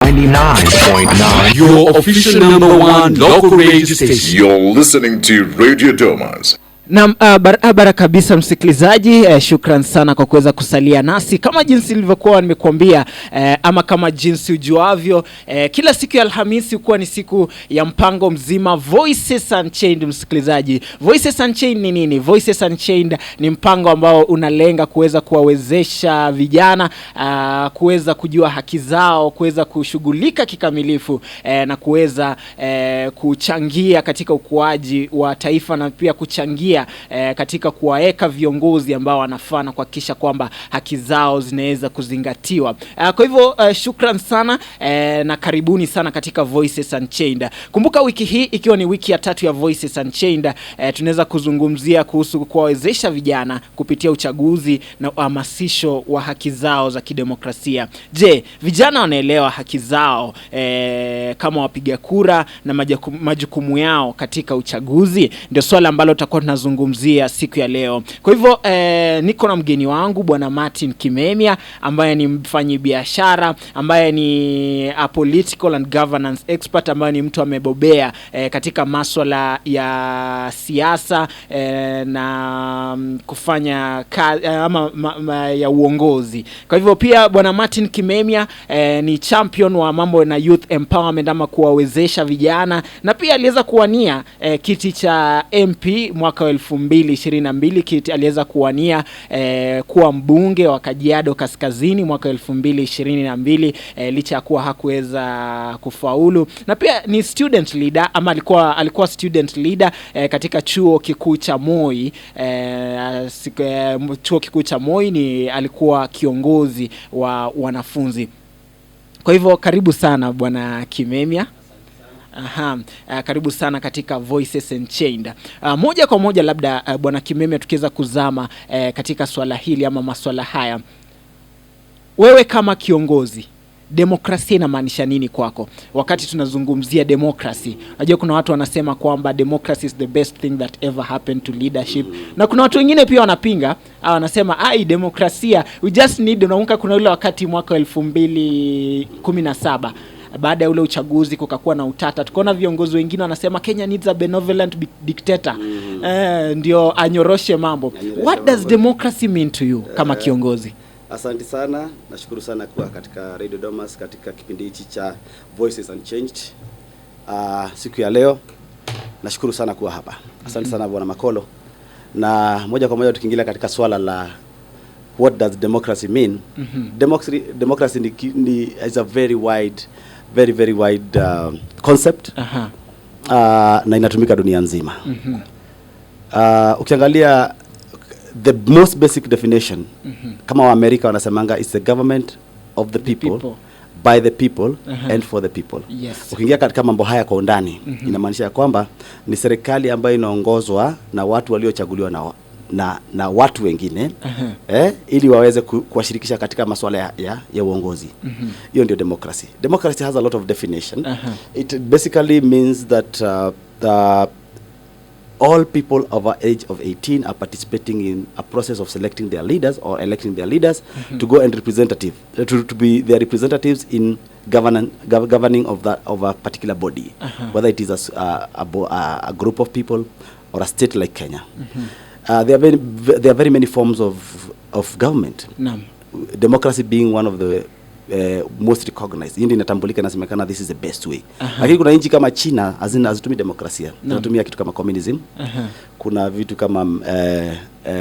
99.9, your official #1 local radio station. You're listening to Radio Domas. Na barabara kabisa msikilizaji, shukran sana kwa kuweza kusalia nasi. Kama jinsi nilivyokuwa nimekuambia, ama kama jinsi ujuavyo, kila siku ya Alhamisi huwa ni siku ya mpango mzima Voices Unchained. Msikilizaji, Voices Unchained ni nini? Voices Unchained ni mpango ambao unalenga kuweza kuwawezesha vijana kuweza kujua haki zao, kuweza kushughulika kikamilifu na kuweza kuchangia katika ukuaji wa taifa, na pia kuchangia katika kuwaeka viongozi ambao wanafana kuhakikisha kwamba haki zao zinaweza kuzingatiwa. Kwa hivyo shukran sana na karibuni sana katika Voices Unchained. Kumbuka wiki hii ikiwa ni wiki ya 3 ya Voices Unchained, tunaweza kuzungumzia kuhusu kuwawezesha vijana kupitia uchaguzi na uhamasisho wa haki zao za kidemokrasia. Je, vijana wanaelewa haki zao kama wapiga kura na majukumu yao katika uchaguzi? Ndio swala ambalo tutakuwa tunazungumzia siku ya leo. Kwa hivyo niko na mgeni wangu Bwana Martin Kimemia, ambaye ni mfanyabiashara, ambaye ni a political and governance expert, ambaye ni mtu amebobea katika masuala ya siasa na kufanya ya uongozi. Kwa hivyo pia Bwana Martin Kimemia ni champion wa mambo na youth empowerment, ama kuwawezesha vijana, na pia aliweza kuwania kiti cha MP mwaka 2022. Kiti aliweza kuwania kuwa mbunge wa Kajiado Kaskazini mwaka 2022, licha ya kuwa hakuweza kufaulu. Na pia ni student leader, ama alikuwa student leader katika chuo kikuu cha Moi. Chuo kikuu cha Moi ni alikuwa kiongozi wa wanafunzi. Kwa hivyo karibu sana Bwana Kimemia. Karibu sana katika Voices Unchained. Moja kwa moja labda Bwana Kimemia, tukiweza kuzama katika swala hili ama masuala haya, wewe kama kiongozi, demokrasia inamaanisha nini kwako? Wakati tunazungumzia democracy, unajua kuna watu wanasema kwamba democracy is the best thing that ever happened to leadership, na kuna watu wengine pia wanapinga, wanasema demokrasia we just need. Unakumbuka kuna ule wakati mwaka 2017 baada ya ule uchaguzi kukakuwa na utata, tukaona viongozi wengine wanasema Kenya needs a benevolent dictator ndio anyoroshe mambo. What does democracy mean to you kama kiongozi? Asante sana, nashukuru sana kuwa katika Radio Domas katika kipindi hichi cha Voices Unchanged. Siku ya leo nashukuru sana kuwa hapa. Asante sana Bwana Makolo. Na moja kwa moja tukiingia katika swala la what does democracy mean? Democracy is a very wide concept. Na inatumika dunia nzima. Ukiangalia the most basic definition, kama wa Amerika wanasemanga it's the government of the people, by the people and for the people. Yes. Ukiingia katika mambo haya kwa undani, inamaanisha kwamba ni serikali ambayo inaongozwa na watu waliochaguliwa na watu wengine ili waweze kuwashirikisha katika masuala ya uongozi. Hiyo ndio democracy. Democracy has a lot of definition. It basically means that all people over age of 18 are participating in a process of selecting their leaders or electing their leaders to go and to be their representatives in governing of a particular body, whether it is a group of people or a state like Kenya. There are very many forms of government. Democracy being one of the most recognized. Hindi inatambulika na semekana this is the best way. Lakini kuna nchi kama China hazitumi demokrasia. Zinatumia kitu kama communism. Kuna vitu kama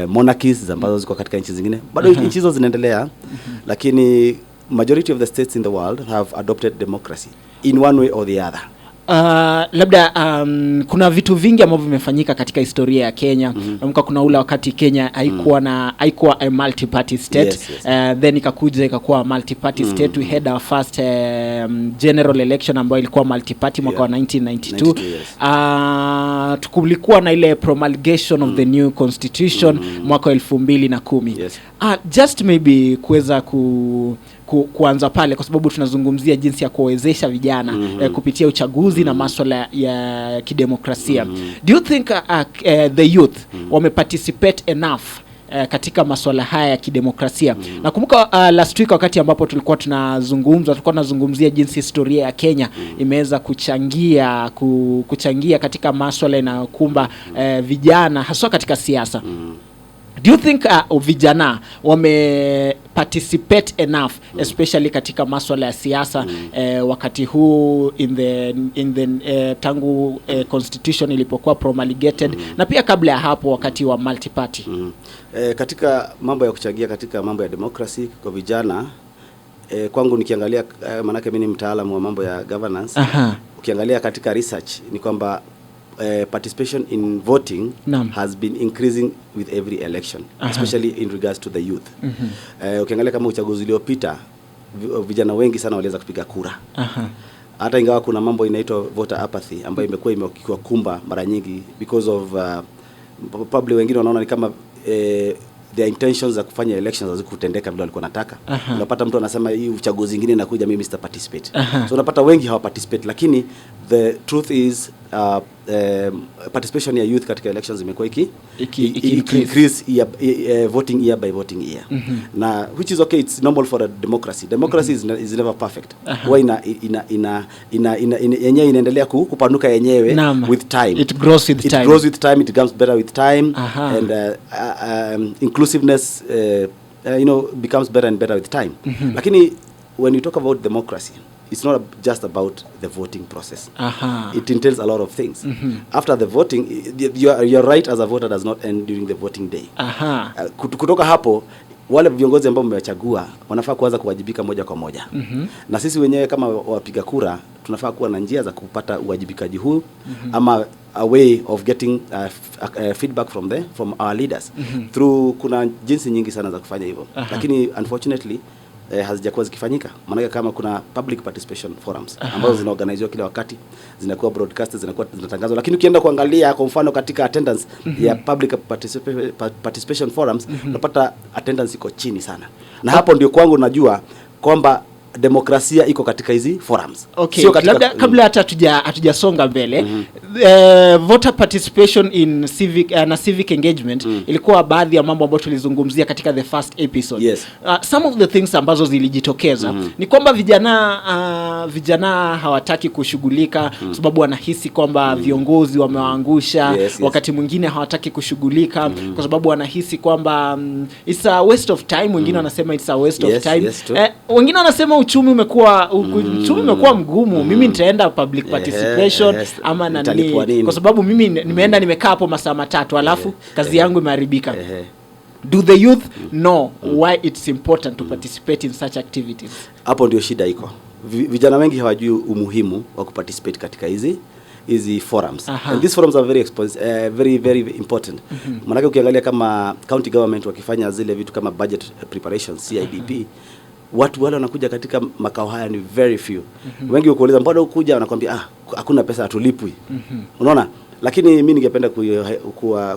monarchies ambazo ziko katika nchi zingine. Bado nchi hizo zinaendelea, lakini majority of the states in the world have adopted democracy in one way or the other. Labda kuna vitu vingi ambavyo vimefanyika katika historia ya Kenya. Kuna ule wakati Kenya haikuwa a multi-party state. Then ikakuwa multi-party state. We had our first general election ambayo ilikuwa multi-party mwaka wa 1992. Tukulikuwa na ile promulgation of the new constitution mwaka 2010. Just maybe kuweza kuanza pale, kwa sababu tunazungumzia jinsi ya kuwezesha vijana kupitia uchaguzi na masuala ya kidemokrasia. Do you think the youth wame participate enough katika masuala haya ya kidemokrasia. Nakumbuka last week wakati ambapo tulikuwa tunazungumzia jinsi historia ya Kenya imeweza kuchangia katika masuala yanayokumba vijana haswa katika siasa. Do you think vijana wame participate enough especially katika masuala ya siasa wakati huu in the tangu constitution ilipokuwa promulgated na pia kabla ya hapo wakati wa multi party? Katika mambo ya kuchangia katika mambo ya democracy kwa vijana, kwangu nikiangalia, manake mimi ni mtaalamu wa mambo ya governance. Ukiangalia katika research ni kwamba participation in voting has been increasing with every election, especially in regards to the youth. Ukiangalia kama uchaguzi uliopita, vijana wengi sana waliweza kupiga kura. Hata ingawa kuna mambo inaitwa voter apathy ambayo imekuwa imekumba mara nyingi because of probably wengine wanaona ni kama their intentions za kufanya elections hazikutendeka vile walikuwa wanataka. Unapata mtu anasema hii uchaguzi mwingine inakuja, mimi sita participate. So unapata wengi hawa participate, lakini the truth is participation ya youth katika elections imekuwa increase voting year by voting year. Na which is okay, it's normal for a democracy. Democracy is never perfect. Why yenyewe inaendelea kupanuka yenyewe with time. It grows with time. It grows with time, it becomes better with time. And inclusiveness becomes better and better with time. Lakini when you talk about democracy, it's not just about the voting process. It entails a lot of things. After the voting, your right as a voter does not end during the voting day. Kutoka hapo, wale viongozi ambao mmewachagua wanafaa kuanza kuwajibika moja kwa moja. Na sisi wenyewe kama wapiga kura tunafaa kuwa na njia za kupata uwajibikaji huu, ama a way of getting feedback from our leaders. Through kuna jinsi nyingi sana za kufanya hivyo. Lakini unfortunately hazijakuwa zikifanyika. Maana kama kuna public participation forums ambazo zinaorganiziwa kila wakati, zinakuwa broadcast, zinatangazwa, lakini ukienda kuangalia kwa mfano katika attendance ya public participation forums, unapata attendance iko chini sana. Na hapo ndio kwangu najua kwamba demokrasia iko katika hizi forums. Okay, sio katika, kabla hata hatujasonga mbele, voter participation in civic engagement ilikuwa baadhi ya mambo ambayo tulizungumzia katika the first episode. Yes. Some of the things ambazo zilijitokeza ni kwamba vijana hawataki kushughulika sababu wanahisi kwamba viongozi wamewaangusha. Wakati mwingine hawataki kushughulika kwa sababu wanahisi kwamba it's a waste of time. Wengine wanasema it's a waste of time. Wengine wanasema uchumi umekuwa mgumu, mimi nitaenda public participation ama nani, kwa sababu mimi nimeenda nimekaa hapo masaa matatu alafu kazi yangu imeharibika. Do the youth know why it's important to participate in such activities? Hapo ndio shida iko. Vijana wengi hawajui umuhimu wa kuparticipate katika hizi forums. And these forums are very very important. Maana ukiangalia kama county government wakifanya zile vitu kama budget preparation, CIDP, watu wale wanakuja katika makao haya ni very few. Wengi ukuuliza mbona ukuja, wanakuambia hakuna pesa, hatulipwi. Unaona? Lakini mimi ningependa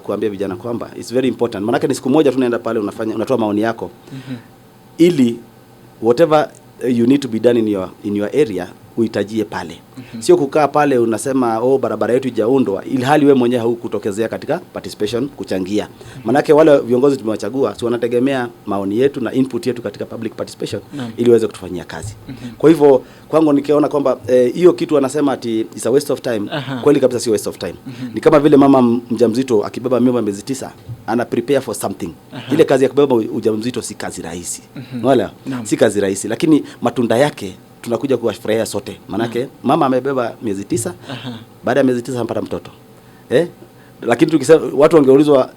kuambia vijana kwamba it's very important. Maana ni siku moja tunaenda pale, unatoa maoni yako ili whatever you need to be done in your area uitajie pale. Sio kukaa pale unasema barabara yetu ijaundwa ili hali wewe mwenyewe haukutokezea katika participation kuchangia. Manake wale viongozi tumewachagua si wanategemea maoni yetu na input yetu katika public participation ili waweze kutufanyia kazi. Kwa hivyo kwangu nikiona kwamba hiyo kitu wanasema ati it's a waste of time, kweli kabisa si waste of time. Ni kama vile mama mjamzito akibeba mimba miezi 9 ana prepare for something. Ile kazi ya kubeba ujauzito si kazi rahisi. Wala si kazi rahisi, lakini matunda yake tunakuja kuwafurahia sote. Manake mama amebeba miezi 9, baada ya miezi 9 anapata mtoto. Lakini tukisema watu wangeulizwa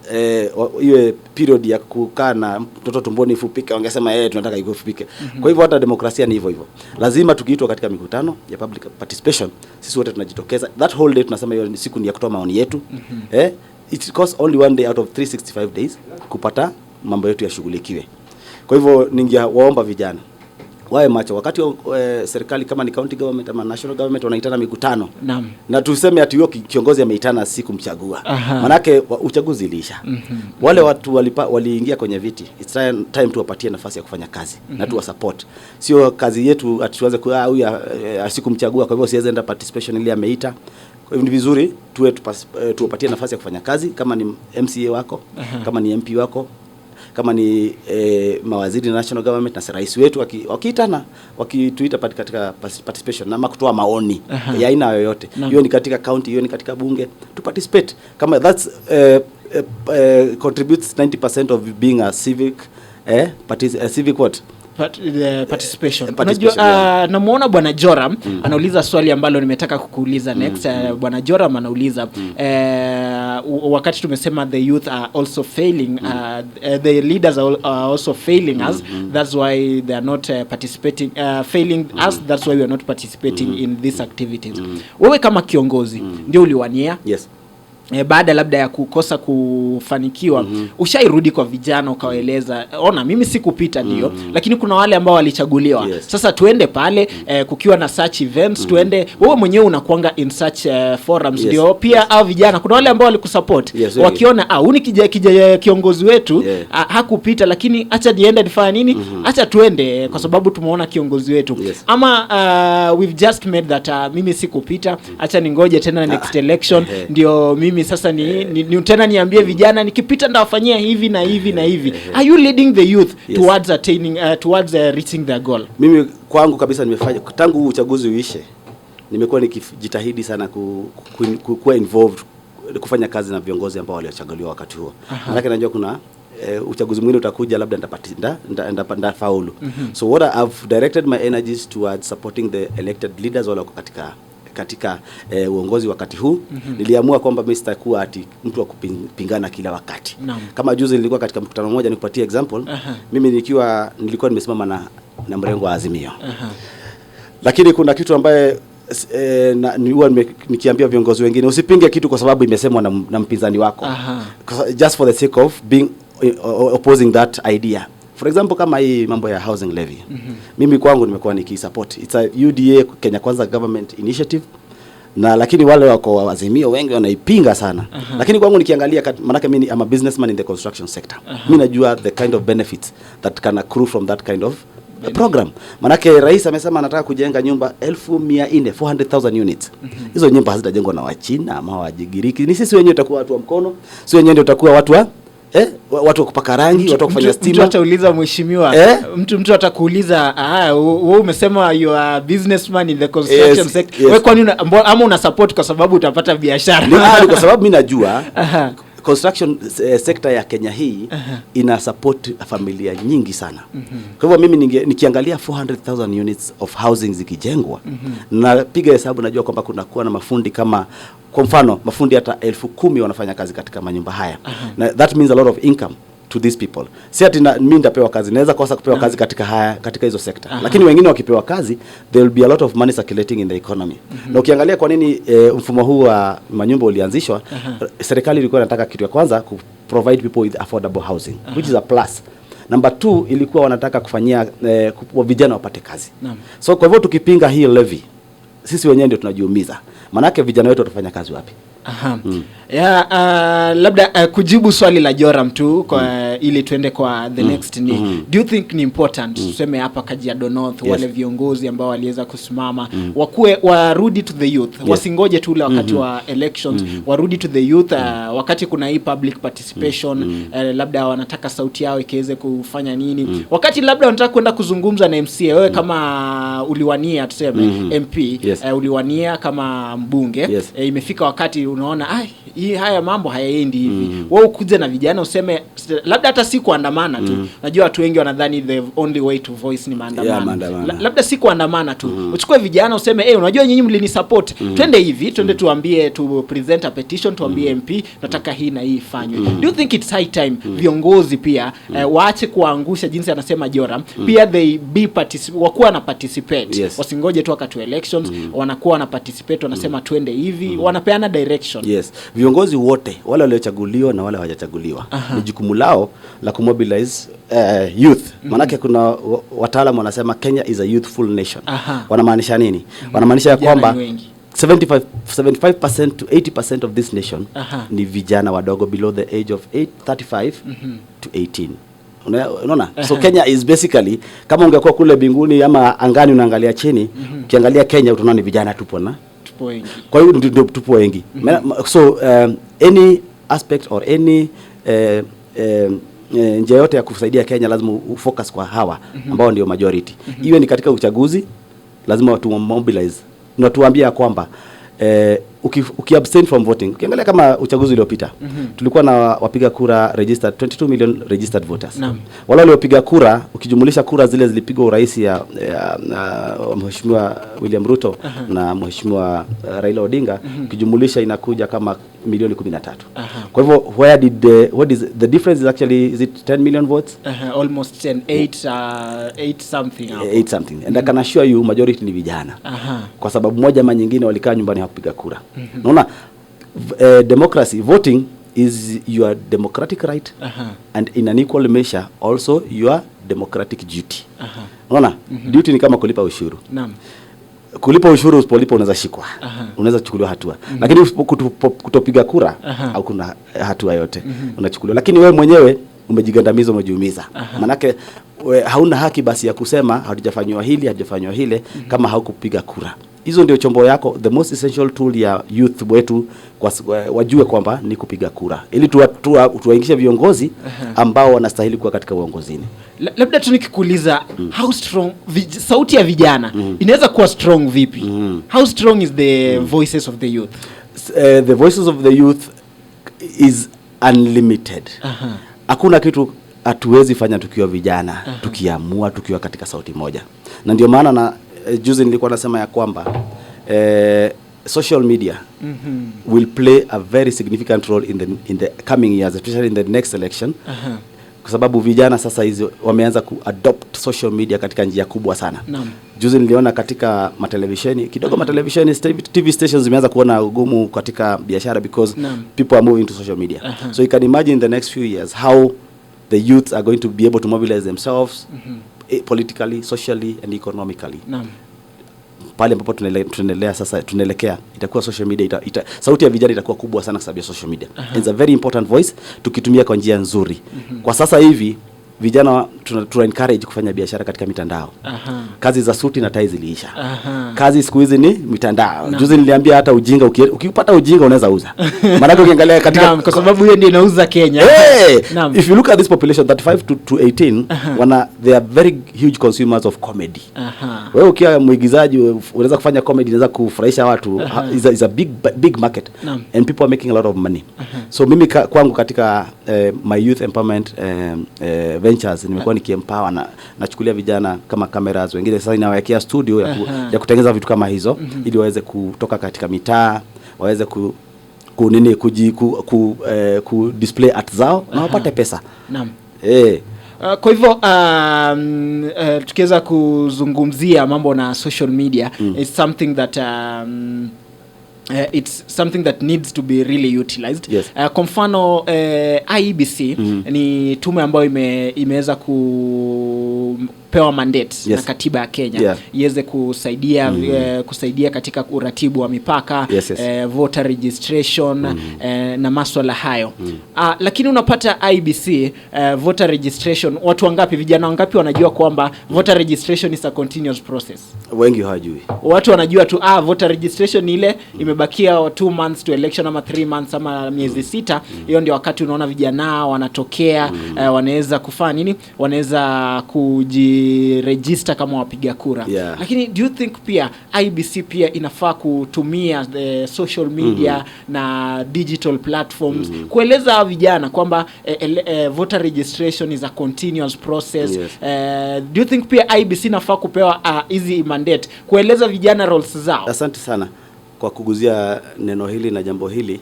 iwe period ya kukaa na mtoto tumboni ifupike, wangesema tunataka ifupike. Kwa hivyo hata demokrasia ni hivyo hivyo. Lazima tukiitwa katika mikutano ya public participation, sisi wote tunajitokeza. That whole day tunasema hiyo siku ni ya kutoa maoni yetu. It costs only one day out of 365 days kupata mambo yetu yashughulikiwe. Kwa hivyo ningewaomba vijana wae macho wakati serikali kama ni county government ama national government wanaitana mikutano. Na tuseme ati huyo kiongozi ameitana siku mchagua. Manake uchaguzi ilisha. Wale watu waliingia kwenye viti. It's time tuwapatie nafasi ya kufanya kazi na tuwa support. Sio kazi yetu ati tuanze huyu siku mchagua kwa hivyo siweze enda participation ile ameita. Kwa hivyo ni vizuri tuwapatie nafasi ya kufanya kazi kama ni MCA wako, kama ni MP wako, kama ni mawaziri national government na rais wetu wakiitana wakituita katika participation na kutoa maoni ya aina yoyote, hiyo ni katika county, hiyo ni katika bunge, to participate kama that's contributes 90% of being a civic civic what participation. Unajua namuona Bwana Joram anauliza swali ambalo nimetaka kukuuliza next. Bwana Joram anauliza wakati tumesema the youth are also failing, the leaders are also failing us, that's why they are not participating, failing us, that's why we are not participating in these activities. Wewe kama kiongozi ndio uliwania, yes, baada labda ya kukosa kufanikiwa, ushairudi kwa vijana ukawaeleza, ona mimi sikupita ndio, lakini kuna wale ambao walichaguliwa, yes, sasa tuende pale kukiwa na such events, tuende, wewe mwenyewe unakuanga in such forums, ndio, yes, pia au vijana kuna wale ambao walikusupport, yes, wakiona huni kiongozi wetu, yeah, hakupita, lakini acha niende nifanye nini, acha tuende kwa sababu tumeona kiongozi wetu, yes, ama we've just made that mimi sikupita, acha ningoje tena next election ndio mimi sasa ni tena niambie vijana nikipita ndawafanyia hivi na hivi na hivi. Are you leading the youth, yes, towards attaining towards reaching their goal? Mimi kwangu kabisa nimefanya tangu uchaguzi uishe, nimekuwa nikijitahidi sana kuwa involved, kufanya kazi na viongozi ambao waliochaguliwa wakati huo. Maana najua kuna uchaguzi mwingine utakuja, labda ndafaulu. So what I've directed my energies towards supporting the elected leaders wale katika uongozi wakati huu. Niliamua kwamba mimi sitakuwa ati mtu wa kupingana kila wakati. Kama juzi nilikuwa katika mkutano mmoja, nikupatie example, mimi nilikuwa nimesimama na mrengo wa Azimio. Lakini kuna kitu ambaye huwa nikiambia viongozi wengine, usipinge kitu kwa sababu imesemwa na mpinzani wako, just for the sake of being opposing that idea. For example, kama hii mambo ya housing levy, mimi kwangu nimekuwa nikisupport. It's a UDA, Kenya Kwanza government initiative, na lakini wale wako Azimio wengi wanaipinga sana. Lakini kwangu nikiangalia, manake mimi I'm a businessman in the construction sector, mimi najua the kind of benefits that can accrue from that kind of program. Manake rais amesema anataka kujenga nyumba 400,000 units. Hizo nyumba hazitajengwa na Wachina ama Wajigiriki, ni sisi wenyewe tutakuwa watu wa mkono, sisi wenyewe ndio tutakuwa watu wa watu wa kupaka rangi, watu wa kufanya stima. Mtu atauliza mheshimiwa, mtu atakuuliza, wewe umesema you are businessman in the construction sector, wewe kwa nini ama una support kwa sababu utapata biashara? Ni kwa sababu mimi najua construction sector ya Kenya hii ina support familia nyingi sana. Kwa hivyo mimi nikiangalia 400,000 units of housing zikijengwa, na piga hesabu, najua kwamba kuwa na mafundi kama, kwa mfano mafundi hata 10,000 wanafanya kazi katika manyumba haya. Na that means a lot of income to these people. Si ati mimi ndapewa kazi, naweza kosa kupewa kazi katika hizo sector. Lakini wengine wakipewa kazi, there will be a lot of money circulating in the economy. Na ukiangalia kwa nini mfumo huu wa manyumba ulianzishwa, serikali ilikuwa inataka kitu ya kwanza ku provide people with affordable housing, which is a plus. Number 2, ilikuwa wanataka kufanyia vijana wapate kazi. So kwa hivyo tukipinga hii levy, sisi wenyewe ndio tunajiumiza. Manake vijana wetu watafanya kazi wapi? Labda kujibu swali la Joram tu kwa ili tuende kwa the next ni do you think ni important tuseme hapa Kajiado North, wale viongozi ambao waliweza kusimama warudi to the youth, wasingoje tu ule wakati wa elections, warudi to the youth wakati kuna hii public participation, labda wanataka sauti yao ikiweze kufanya nini, wakati labda wanataka kwenda kuzungumza na MCA, wewe kama uliwania tuseme MP, uliwania kama mbunge, imefika wakati unaona haya mambo hayaendi hivi, wewe ukuje na vijana useme, labda hata si kuandamana tu, najua watu wengi wanadhani the only way to voice ni maandamano, labda si kuandamana tu, uchukue vijana useme unajua nyinyi mlini support, twende hivi, twende tuambie, tu present a petition, tuambie MP nataka hii na hii ifanywe. Do you think it's high time viongozi pia waache kuangusha jinsi anasema Joram, pia they be wakuwa na participate, wasingoje tu wakati wa elections, wanakuwa na participate, wanasema twende hivi, wanapeana direction. Viongozi wote wale waliochaguliwa na wale hawajachaguliwa, ni jukumu lao la kumobilize youth. Manake kuna wataalamu wanasema Kenya is a youthful nation. Wanamaanisha nini? Wanamaanisha ya kwamba 75% to 80% of this nation ni vijana wadogo below the age of 35 to 18. Unaona? So Kenya is basically, kama ungekuwa kule binguni ama angani unaangalia chini, ukiangalia Kenya utaona ni vijana tupo wengi. Kwa hiyo ndio tupo wengi. So any aspect or any njia yote ya kusaidia Kenya lazima ufocus kwa hawa ambao ndio majority. Iwe ni katika uchaguzi lazima watu mobilize. Na tuambia kwamba ukiabstain from voting, ukiangalia kama uchaguzi uliopita tulikuwa na wapiga kura registered 22 million registered voters. Wale waliopiga kura ukijumulisha kura zile zilipigwa urais ya Mheshimiwa William Ruto na Mheshimiwa Raila Odinga, ukijumulisha inakuja kama milioni 13. Kwa hivyo what is the difference is actually, is it 10 million votes? Almost 8 something. 8 something. And I can assure you majority ni vijana. Kwa sababu moja ama nyingine walikaa nyumbani hawakupiga kura. Unaona, democracy, voting is your democratic right and in an equal measure also your democratic duty. Unaona, duty ni kama kulipa ushuru. Naam. Kulipa ushuru usipolipa unaweza shikwa. Unaweza chukuliwa hatua. Lakini kutopiga kura au kuna hatua yote unachukuliwa. Lakini wewe mwenyewe umejigandamiza, umejiumiza. Manake hauna haki basi ya kusema hatujafanywa hili, hatujafanywa hile kama haukupiga kura. Hizo ndio chombo yako, the most essential tool ya youth wetu wajue kwamba ni kupiga kura. Ili tuwaingishe viongozi ambao wanastahili kuwa katika uongozini. Labda tu nikikuuliza how strong sauti ya vijana inaweza kuwa strong vipi? How strong is the voices of the youth? The voices of the youth is unlimited. Hakuna kitu hatuwezi fanya tukiwa vijana, tukiamua, tukiwa katika sauti moja. Na ndio maana na juzi nilikuwa nasema ya kwamba social media will play a very significant role in the coming years, especially in the next election. Kwa sababu vijana sasa hizo wameanza kuadopt social media katika njia kubwa sana. Juzi niliona katika matelevisheni kidogo, matelevisheni TV stations zimeanza kuona ugumu katika biashara because people are moving to social media. So you can imagine the next few years how the youth are going to be able to mobilize themselves politically, socially and economically. Pale ambapo tunaendelea sasa, tunaelekea itakuwa social media sauti ya vijana itakuwa kubwa sana kwa sababu ya social media. It's a very important voice tukitumia kwa njia nzuri. Kwa sasa hivi vijana tuna encourage kufanya biashara katika mitandao. Kazi za suti na tai ziliisha. Kazi siku hizi ni mitandao. Juzi niliambia hata ujinga, ukipata ujinga unaweza uza. Maana ukiangalia katika kwa sababu hiyo ndio inauza Kenya. If you look at this population 35 to 18 they are very huge consumers of comedy. Wewe ukiwa mwigizaji unaweza kufanya comedy, unaweza kufurahisha watu. Is a big market and people are making a lot of money. So mimi kwangu katika my youth empowerment ventures nimekuwa nikiempower na nachukulia vijana kama cameras, wengine sasa ninawawekea studio ya kutengeneza vitu kama hizo ili waweze kutoka katika mitaa, waweze ku display art zao na wapate pesa. Kwa hivyo tukiweza kuzungumzia mambo na social media, it's something that it's something that needs to be really utilized. Kwa mfano IEBC ni tume ambayo imeweza kupewa mandate na katiba ya Kenya iweze kusaidia kusaidia katika uratibu wa mipaka, voter registration na masuala hayo. Lakini unapata IEBC voter registration, watu wangapi, vijana wangapi wanajua kwamba voter registration is a continuous process? Wengi hawajui. Watu wanajua tu voter registration ile imebakia 2 months to election ama 3 months ama miezi 6. Hiyo ndio wakati unaona vijana wanatokea, wanaweza kufanya nini? Wanaweza kujiregister kama wapiga kura. Lakini do you think pia IBC pia inafaa kutumia the social media na digital platforms kueleza vijana kwamba voter registration is a continuous process? Do you think pia IBC inafaa kupewa hizi mandate kueleza vijana roles zao? Asante sana kwa kuguzia neno hili na jambo hili.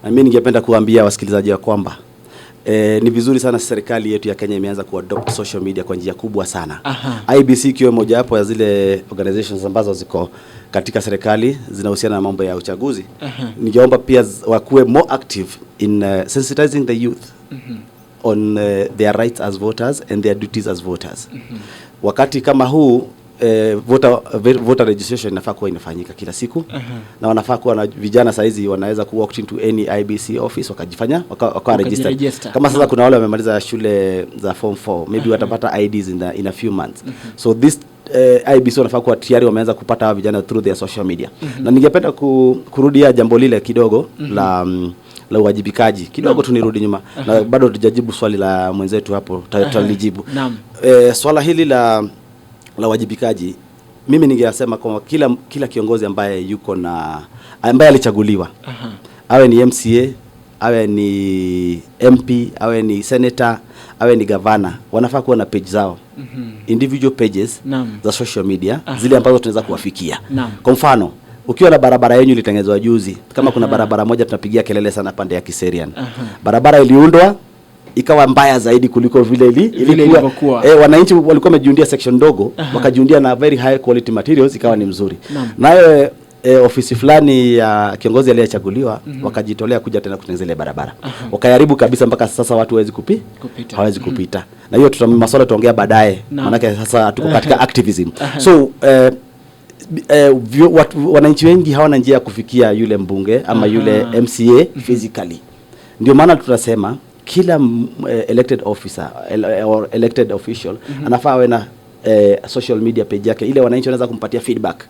Na mimi ningependa kuambia wasikilizaji wa kwamba ni vizuri sana serikali yetu ya Kenya imeanza kuadopt social media kwa njia kubwa sana. IBC ikiwa moja wapo ya zile organizations ambazo ziko katika serikali zinahusiana na mambo ya uchaguzi. Ningeomba pia wakuwe more active in sensitizing the youth on their rights as voters and their duties as voters. Wakati kama huu voter registration inafaa kuwa inafanyika kila siku. Na wanafaa kuwa na vijana saizi wanaweza ku walk into any IBC office wakajifanya wakawa register. Kama sasa kuna wale wamemaliza shule za form 4 maybe watapata IDs in a few months. So this IBC wanafaa kuwa tayari wameanza kupata hawa vijana through their social media. Na ningependa kurudia jambo lile kidogo la la uwajibikaji kidogo tunirudi nyuma na bado tujajibu swali la mwenzetu hapo tutalijibu. Naam. Swala hili la uwajibikaji mimi ningesema kwa kila kiongozi ambaye yuko na ambaye alichaguliwa awe ni MCA, awe ni MP, awe ni senator, awe ni governor, wanafaa kuwa na page zao individual pages za social media zile ambazo tunaweza kuwafikia. Kwa mfano ukiwa na barabara yenu ilitengenezwa juzi, kama kuna barabara moja tunapigia kelele sana pande ya Kiserian. Barabara iliundwa ikawa mbaya zaidi kuliko vile ilikuwa. Wananchi walikuwa wamejiundia section ndogo, wakajiundia na very high quality materials, ikawa ni mzuri. Nayo ofisi fulani ya kiongozi aliyechaguliwa wakajitolea kuja tena kutengeneza ile barabara. Wakaharibu kabisa mpaka sasa watu hawezi kupita. Na hiyo masuala tutaongea baadaye, maana sasa tuko katika activism. So wananchi wengi hawana njia ya kufikia yule mbunge ama yule MCA physically. Ndio maana tunasema kila elected officer or elected official anafaa awe na social media page yake ile wananchi wanaweza kumpatia feedback.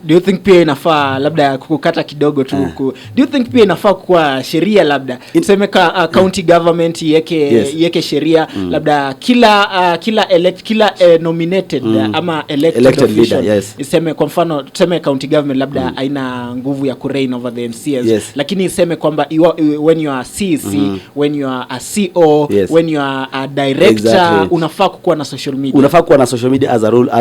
Do you think pia inafaa labda kukata kidogo tu do you think pia inafaa kwa sheria labda tuseme county government yeke sheria labda kila nominated ama elected official iseme kwa mfano tuseme county government labda haina nguvu ya kureign over the MCs lakini iseme kwamba when you are CC when you are a CO when you are a director unafaa kuwa na social media as a rule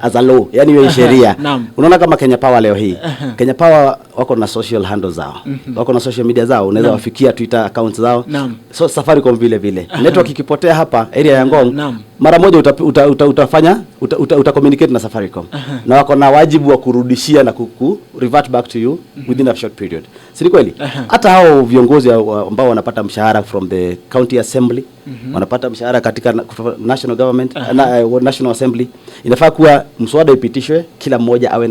as a law yani hiyo sheria. Unaona kama Kenya Power leo hii. Kenya Power wako na social handles zao. Wako na social media zao. Unaweza wafikia Twitter accounts zao. So Safaricom vile. Network ikipotea hapa area ya Ngong, mara moja uta communicate na Safaricom. Na wako na wajibu wa kurudishia na revert back to you within a short period. Si kweli? Hata hao viongozi ambao wanapata mshahara from the county assembly, wanapata mshahara katika national government national assembly, inafaa kuwa mswada ipitishwe kila mmoja awe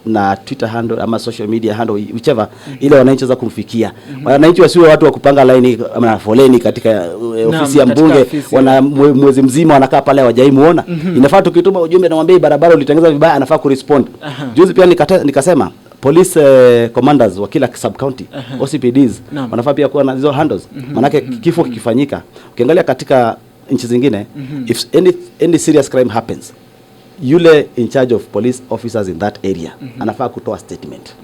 na Twitter handle ama social media handle whichever ile wananchi za kumfikia. Wananchi wasiwe watu wa kupanga line ama foleni katika ofisi ya mbunge wana mwezi mzima wanakaa pale hawajaimuona. Inafaa tukituma ujumbe na mwambie barabara ulitengeneza vibaya, anafaa kurespond. Juzi pia nikasema police commanders wa kila sub county OCPDs wanafaa pia kuwa na hizo handles. Maana kifo kikifanyika ukiangalia katika nchi zingine if any serious crime happens, yule in charge of police officers in that area anafaa kutoa statement.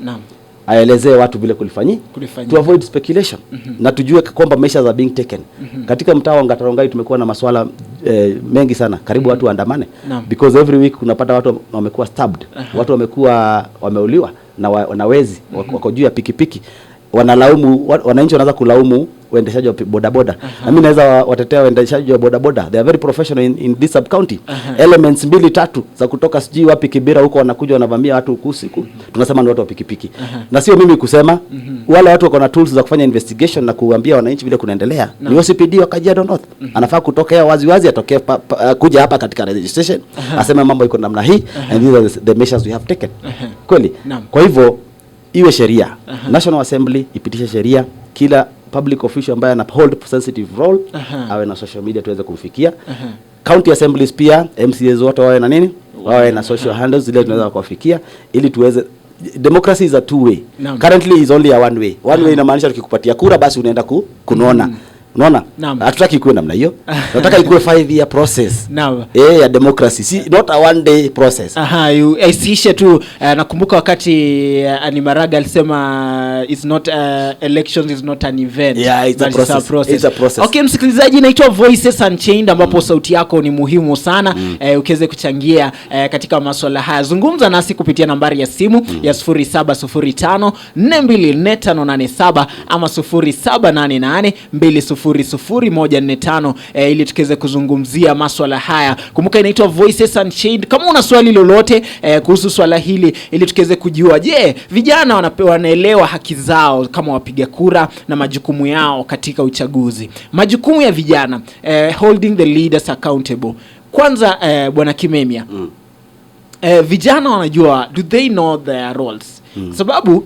Aelezee watu vile kulifanyika to avoid speculation na tujue kwamba measures are being taken. Katika mtaa wa Ngatarongai tumekuwa na masuala mengi sana karibu watu waandamane because every week unapata watu wamekuwa stabbed, watu wamekuwa wameuliwa na wezi wako juu ya pikipiki. Wanalaumu wananchi wanaanza kulaumu waendeshaji wa bodaboda. Na mimi naweza watetea waendeshaji wa bodaboda, they are very professional in this sub county. Elements 2-3 za kutoka siji wapi Kibera huko wanakuja wanavamia watu usiku. Tunasema ni watu wa pikipiki. Na sio mimi kusema, wale watu wako na tools za kufanya investigation na kuambia wananchi vile kunaendelea. Ni OCPD wa Kajiado North. Anafaa kutokea wazi atokee kuja hapa katika registration aseme mambo iko namna hii and these are the measures we have taken. Kweli? Kwa hivyo iwe sheria. National Assembly ipitishe sheria, kila public official ambaye ana hold sensitive role awe na social media tuweze kumfikia. County assemblies pia MCAs wote wawe na nini? Wawe na social handles zile tunaweza kuwafikia ili tuweze. Democracy is a two way. Currently is only a one way. One way inamaanisha tukikupatia kura basi unaenda kunaona. Unaona? Hatutaki ikuwe namna hiyo. Tunataka ikuwe 5-year process. Ya democracy. See, not a one day process. Isiishe tu. Nakumbuka wakati Animaraga alisema it's not elections is not an event. Yeah, it's a process. It's a process. Okay, msikilizaji, inaitwa Voices Unchained ambapo sauti yako ni muhimu sana ukiweze kuchangia katika masuala haya. Zungumza nasi kupitia nambari ya simu ya 0705 424 ama 0788 200 ili tukeze kuzungumzia masuala haya. Kumbuka inaitwa Voices Unchained. Kama una swali lolote kuhusu swala hili ili tukeze kujua, je, vijana wanaelewa haki zao kama wapiga kura na majukumu yao katika uchaguzi. Majukumu ya vijana, holding the leaders accountable. Kwanza Bwana Kimemia, vijana wanajua, do they know their roles? Sababu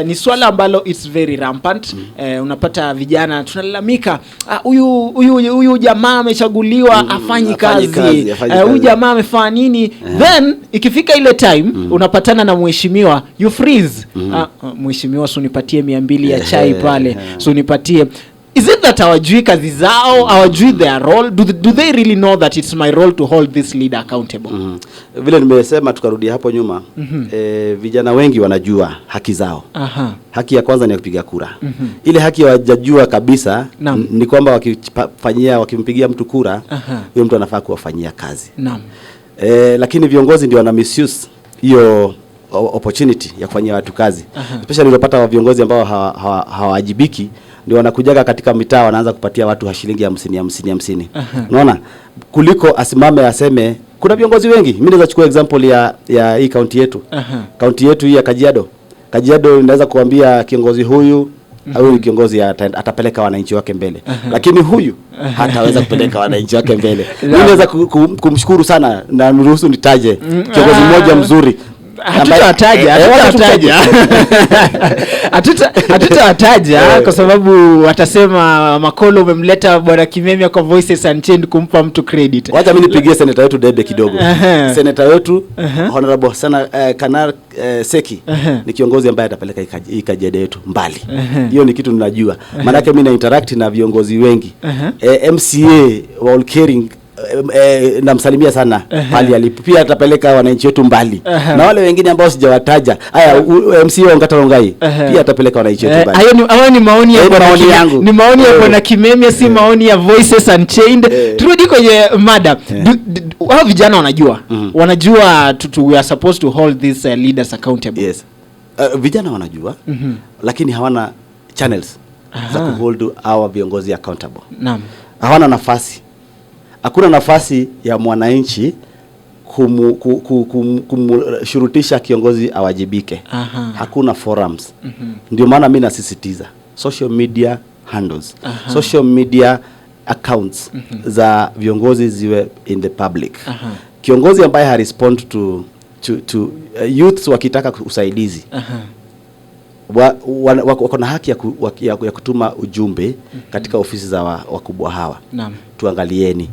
ni swala ambalo it's very rampant. Unapata vijana tunalalamika, huyu jamaa amechaguliwa afanyi kazi, huyu jamaa amefanya nini? Then ikifika ile time unapatana na mheshimiwa, you freeze. Mheshimiwa, sunipatie 200 ya chai pale, sunipatie. Is it that hawajui kazi zao, hawajui their role? Do they really know that it's my role to hold this leader accountable? Vile nimesema tukarudi hapo nyuma, vijana wengi wanajua haki zao. Haki ya kwanza ni kupiga kura. Ile haki hawajajua kabisa ni kwamba wakimpigia mtu kura, huyo mtu anafaa kuwafanyia kazi. Lakini viongozi ndio wana misuse hiyo opportunity ya kufanyia watu kazi. Especially unapata viongozi ambao hawajibiki, ndio wanakujaga katika mitaa wanaanza kupatia watu shilingi 50. Unaona? Kuliko asimame aseme, kuna viongozi wengi. Mimi naweza chukua example ya hii county yetu. County yetu hii ya Kajiado. Kajiado inaweza kuambia kiongozi huyu au kiongozi atapeleka wananchi wake mbele. Lakini huyu hataweza kupeleka wananchi wake mbele. Mimi naweza kumshukuru sana na niruhusu nitaje kiongozi mmoja mzuri. Hatutawataja kwa sababu watasema Makolo umemleta bwana Kimemia kwa Voices Unchained kumpa mtu credit. Wacha mimi nipigie senator wetu debe kidogo. Senator wetu Honorable sana Kanar Seki ni kiongozi ambaye atapeleka Kajiado yetu mbali. Hiyo ni kitu ninajua. Maana yake mimi na interact na viongozi wengi. MCA Wall Caring namsalimia sana pale alipo, pia atapeleka wananchi wetu mbali. Na wale wengine ambao sijawataja, haya MCO Ngata Rongai pia atapeleka wananchi wetu mbali. Hayo ni maoni yangu, ni maoni ya bwana Kimemia, si maoni ya Voices Unchained. Turudi kwenye mada. Hao vijana wanajua we are supposed to hold these leaders accountable. Yes. Vijana wanajua, lakini hawana channels za kuhold our viongozi accountable. Hawana nafasi. Hakuna nafasi ya mwananchi kumshurutisha kiongozi awajibike. Hakuna forums. Ndio maana mimi nasisitiza social media handles, social media accounts za viongozi ziwe in the public. Kiongozi ambaye ha respond to youths wakitaka usaidizi, wako na haki ya kutuma ujumbe katika ofisi za wakubwa hawa. Tuangalieni.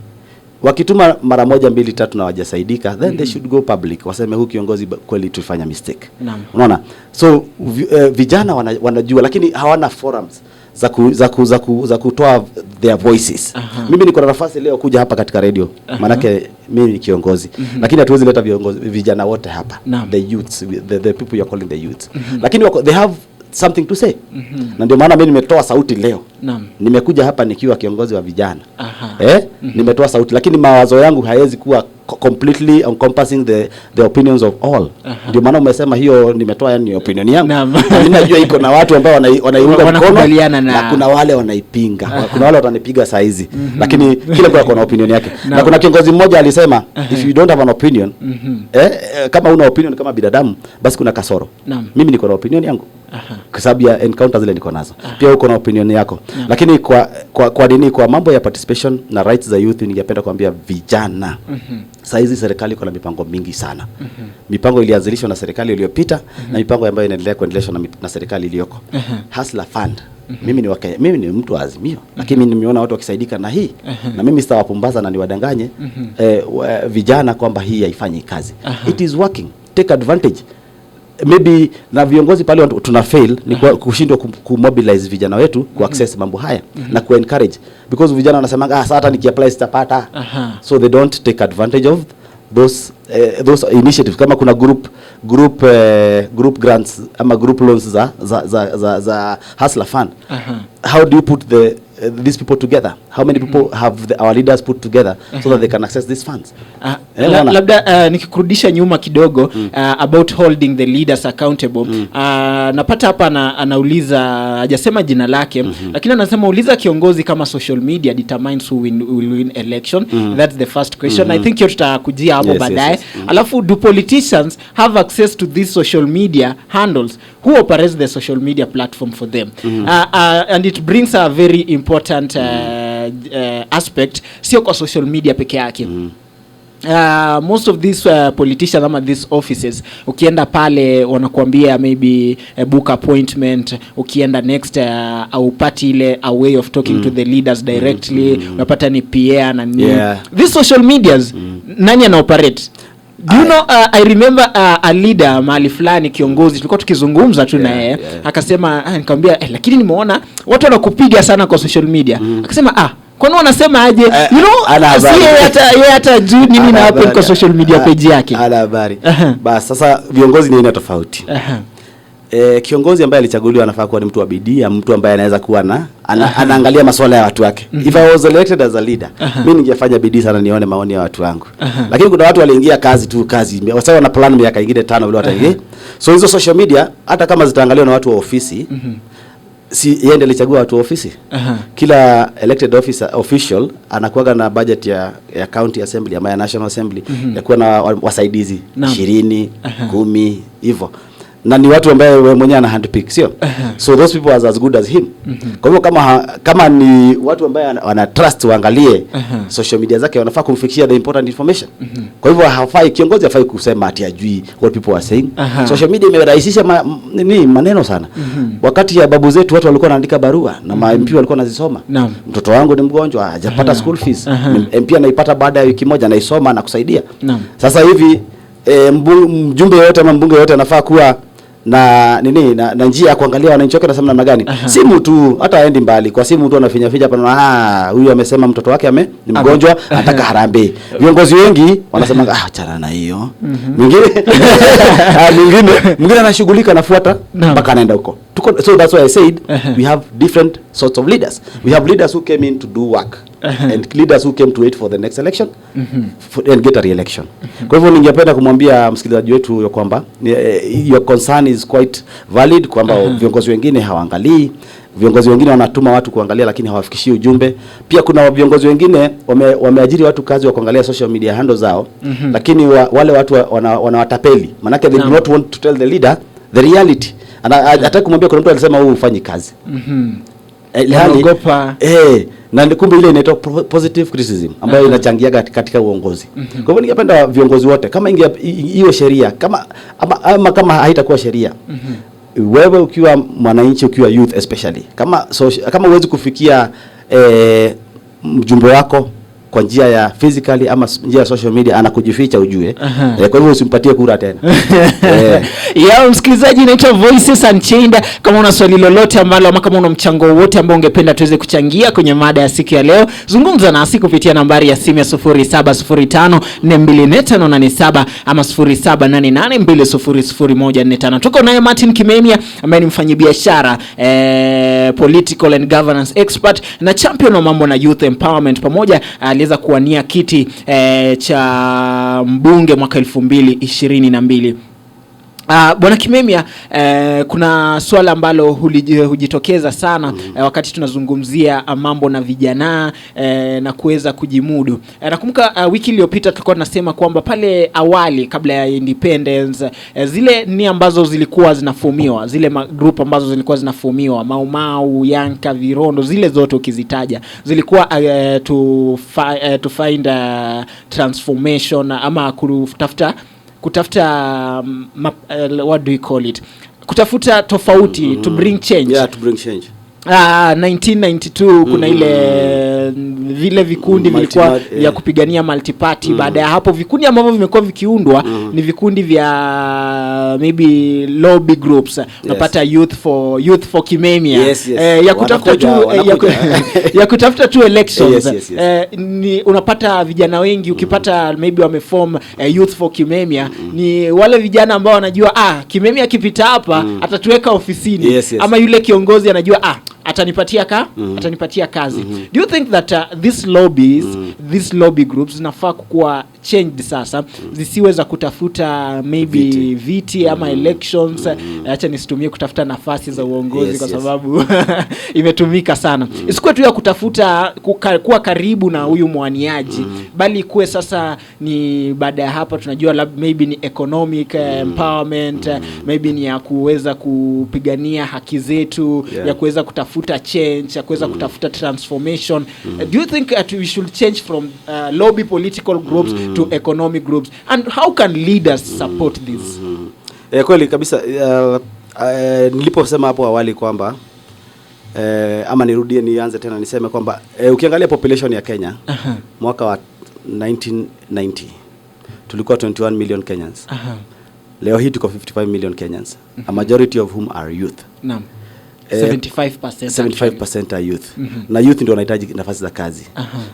Wakituma mara 1, 2, 3 na wajasaidika, then they should go public. Waseme huyu kiongozi kweli tulifanya mistake. Unaona? So vijana wanajua, lakini hawana forums za kutoa their voices. Mimi niko na nafasi leo kuja hapa katika radio. Manake mimi ni kiongozi. Lakini hatuwezi leta vijana wote hapa. The youths, the people you are calling the youths. Lakini they have something to say. Na ndio maana mimi nimetoa sauti leo. Nimekuja hapa nikiwa kiongozi wa vijana. Nimetoa sauti, lakini mawazo yangu hayawezi kuwa completely encompassing the opinions of all. Ndio maana umesema hiyo nimetoa yani opinion yangu. Mimi najua iko na watu ambao wanaiunga mkono na kuna wale wanaipinga. Kuna wale watanipiga saa hizi. Lakini kila mtu ana opinion yake. Na kuna kiongozi mmoja alisema if you don't have an opinion, kama una opinion kama binadamu, basi kuna kasoro. Mimi niko na opinion yangu. Kwa sababu ya encounters zile niko nazo. Pia uko na opinion yako. Lakini kwa mambo ya participation na rights za youth, ningependa kuambia vijana. Saa hizi serikali iko na mipango mingi sana. Mipango ilianzilishwa na serikali iliyopita na mipango ambayo inaendelea kuendeleshwa na serikali iliyoko. Hustler Fund. Mimi ni mtu wa Azimio, lakini nimeona watu wakisaidika na hii. Na mimi sitawapumbaza na niwadanganye vijana kwamba hii haifanyi kazi. It is working. Take advantage. Maybe na viongozi pale tuna fail ni kushindwa kumobilize vijana wetu ku access mambo haya na ku encourage, because vijana wanasema sasa hata nikiapply sitapata. So they don't take advantage of those initiatives. Kama kuna group grants ama group loans za Hustler Fund, how do you put these people together? How many people have our leaders put together so that they can access these funds? Labda nikikurudisha nyuma kidogo about holding the leaders accountable. Napata hapa anauliza, hajasema jina lake, lakini anasema uliza kiongozi kama social media determines who will win election. That's the first question. I think tutakujia hapo baadaye. Alafu, do politicians have access to these social media handles? Who operates the social media platform for them? And it brings a very important aspect, sio kwa social media peke yake. most of these politicians ama these offices, ukienda pale wanakuambia maybe book appointment, ukienda next aupati ile a way of talking to the leaders directly, unapata ni PA na nini. These social medias, nani ana operate? Do you know, I remember a leader mahali fulani, kiongozi, tulikuwa tukizungumza tu na yeye, akasema nikamwambia lakini nimeona watu wanakupiga sana kwa social media. Akasema kwani wanasema aje? You know, yeye hata juu nini na hapo kwa social media page yake. Ala habari. Bas sasa viongozi ni aina tofauti. Kiongozi ambaye alichaguliwa anafaa kuwa ni mtu wa bidii, mtu ambaye anaweza kuwa anaangalia masuala ya watu wake. If I was elected as a leader, mimi ningefanya bidii sana nione maoni ya watu wangu. Lakini kuna watu waliingia kazi. Wasao wana plan miaka ingine 5 vile wataingia. So hizo social media hata kama zitaangaliwa na watu wa ofisi, si yeye ndiye alichagua watu wa ofisi. Kila elected official anakuwa na budget ya county assembly ama ya national assembly ya kuwa na wasaidizi 20, 10 hivyo. Na ni watu ambao mwenyewe ana handpick, sio? So those people are as good as him. Kwa hivyo kama ni watu ambao wana trust waangalie social media zake, wanafaa kumfikishia the important information. Kwa hivyo kiongozi hafai kusema ati ajui what people are saying. Social media imerahisisha maneno sana. Wakati ya babu zetu watu walikuwa wanaandika barua na MP walikuwa wanazisoma. Mtoto wangu ni mgonjwa, hajapata school fees. MP anaipata baada ya wiki moja, anaisoma na kusaidia. Sasa hivi mjumbe yote ama mbunge yote anafaa kuwa na njia ya kuangalia wananchi wake nasema namna gani. Simu tu, hata aendi mbali, kwa simu tu anafinya hapa na huyu amesema mtoto wake ni mgonjwa, anataka harambee. Viongozi wengi wanasema achana na hiyo. Mwingine anashughulika, anafuata mpaka anaenda huko. So that's why I said we have different sorts of leaders. We have leaders who came in to do work. And leaders who came to wait for the next election and get a re-election. Kwa hivyo ningependa kumwambia msikilizaji wetu ya kwamba your concern is quite valid, kwamba viongozi wengine hawaangalii, viongozi wengine wanatuma watu kuangalia lakini hawafikishii ujumbe. Pia kuna viongozi wengine wameajiri watu kazi wa kuangalia social media handles zao, lakini wale watu wanawatapeli. Maana they do not want to tell the leader the reality. Hata kumwambia kuna mtu alisema wewe ufanye kazi. Na kumbe ile inaitwa positive criticism ambayo inachangia katika uongozi. Kwa hivyo ningependa viongozi wote, kama hiyo sheria, kama haitakuwa sheria, wewe ukiwa mwananchi, ukiwa youth especially, kama huwezi kufikia mjumbe wako kwa njia ya physically ama njia ya social media, anakujificha ujue. Kwa hivyo usimpatie kura tena. Msikilizaji, inaitwa Voices Unchained. Kama una swali lolote ambalo ama kama una mchango wote ambao ungependa tuweze kuchangia kwenye mada ya siku ya leo, zungumza nasi kupitia nambari ya simu ya 0705424587 ama 0788200145. Tuko naye Martin Kimemia ambaye ni mfanyabiashara, political and governance expert na champion wa mambo na youth empowerment. Pamoja aliweza kuwania kiti cha mbunge mwaka 2022. Bwana Kimemia, kuna swala ambalo hujitokeza sana wakati tunazungumzia mambo na vijana na kuweza kujimudu. Nakumbuka wiki iliyopita tulikuwa tunasema kwamba pale awali kabla ya independence, zile ni ambazo zilikuwa zinafumiwa, zile group ambazo zilikuwa zinafumiwa, Mau, Yanka, Virondo, zile zote ukizitaja zilikuwa to find transformation ama kutafuta what do you call it, kutafuta tofauti, to bring change. To bring change. 1992 kuna ile vile vikundi vilikuwa vya kupigania multiparty. Baada ya hapo vikundi ambavyo vimekuwa vikiundwa ni vikundi vya maybe lobby groups. Unapata youth for Kimemia, ya kutafuta tu ya kutafuta tu elections. Ni unapata vijana wengi ukipata maybe wameform youth for Kimemia, ni wale vijana ambao wanajua Kimemia akipita hapa atatuweka ofisini, ama yule kiongozi anajua atanipatia kazi. Do you think that these lobby groups zinafaa kuwa changed sasa, zisiweza kutafuta maybe viti ama elections, acha nisitumie kutafuta nafasi za uongozi kwa sababu imetumika sana. Isikuwe tu ya kutafuta kuwa karibu na huyu mwaniaji, bali kuwe sasa ni baada ya hapa tunajua maybe ni economic empowerment, maybe ni ya kuweza kupigania haki zetu, ya kuweza kutafuta kutafuta change, ya kuweza kutafuta transformation. Do you think that we should change from lobby political groups to economic groups, and how can leaders support this? Kweli kabisa. Niliposema hapo awali kwamba ama nirudie nianze tena niseme kwamba ukiangalia population ya Kenya mwaka wa 1990 tulikuwa 21 million Kenyans. Leo hii tuko 55 million Kenyans, a majority of whom are youth. Naam. 75% are youth. Na youth ndio wanahitaji nafasi za kazi.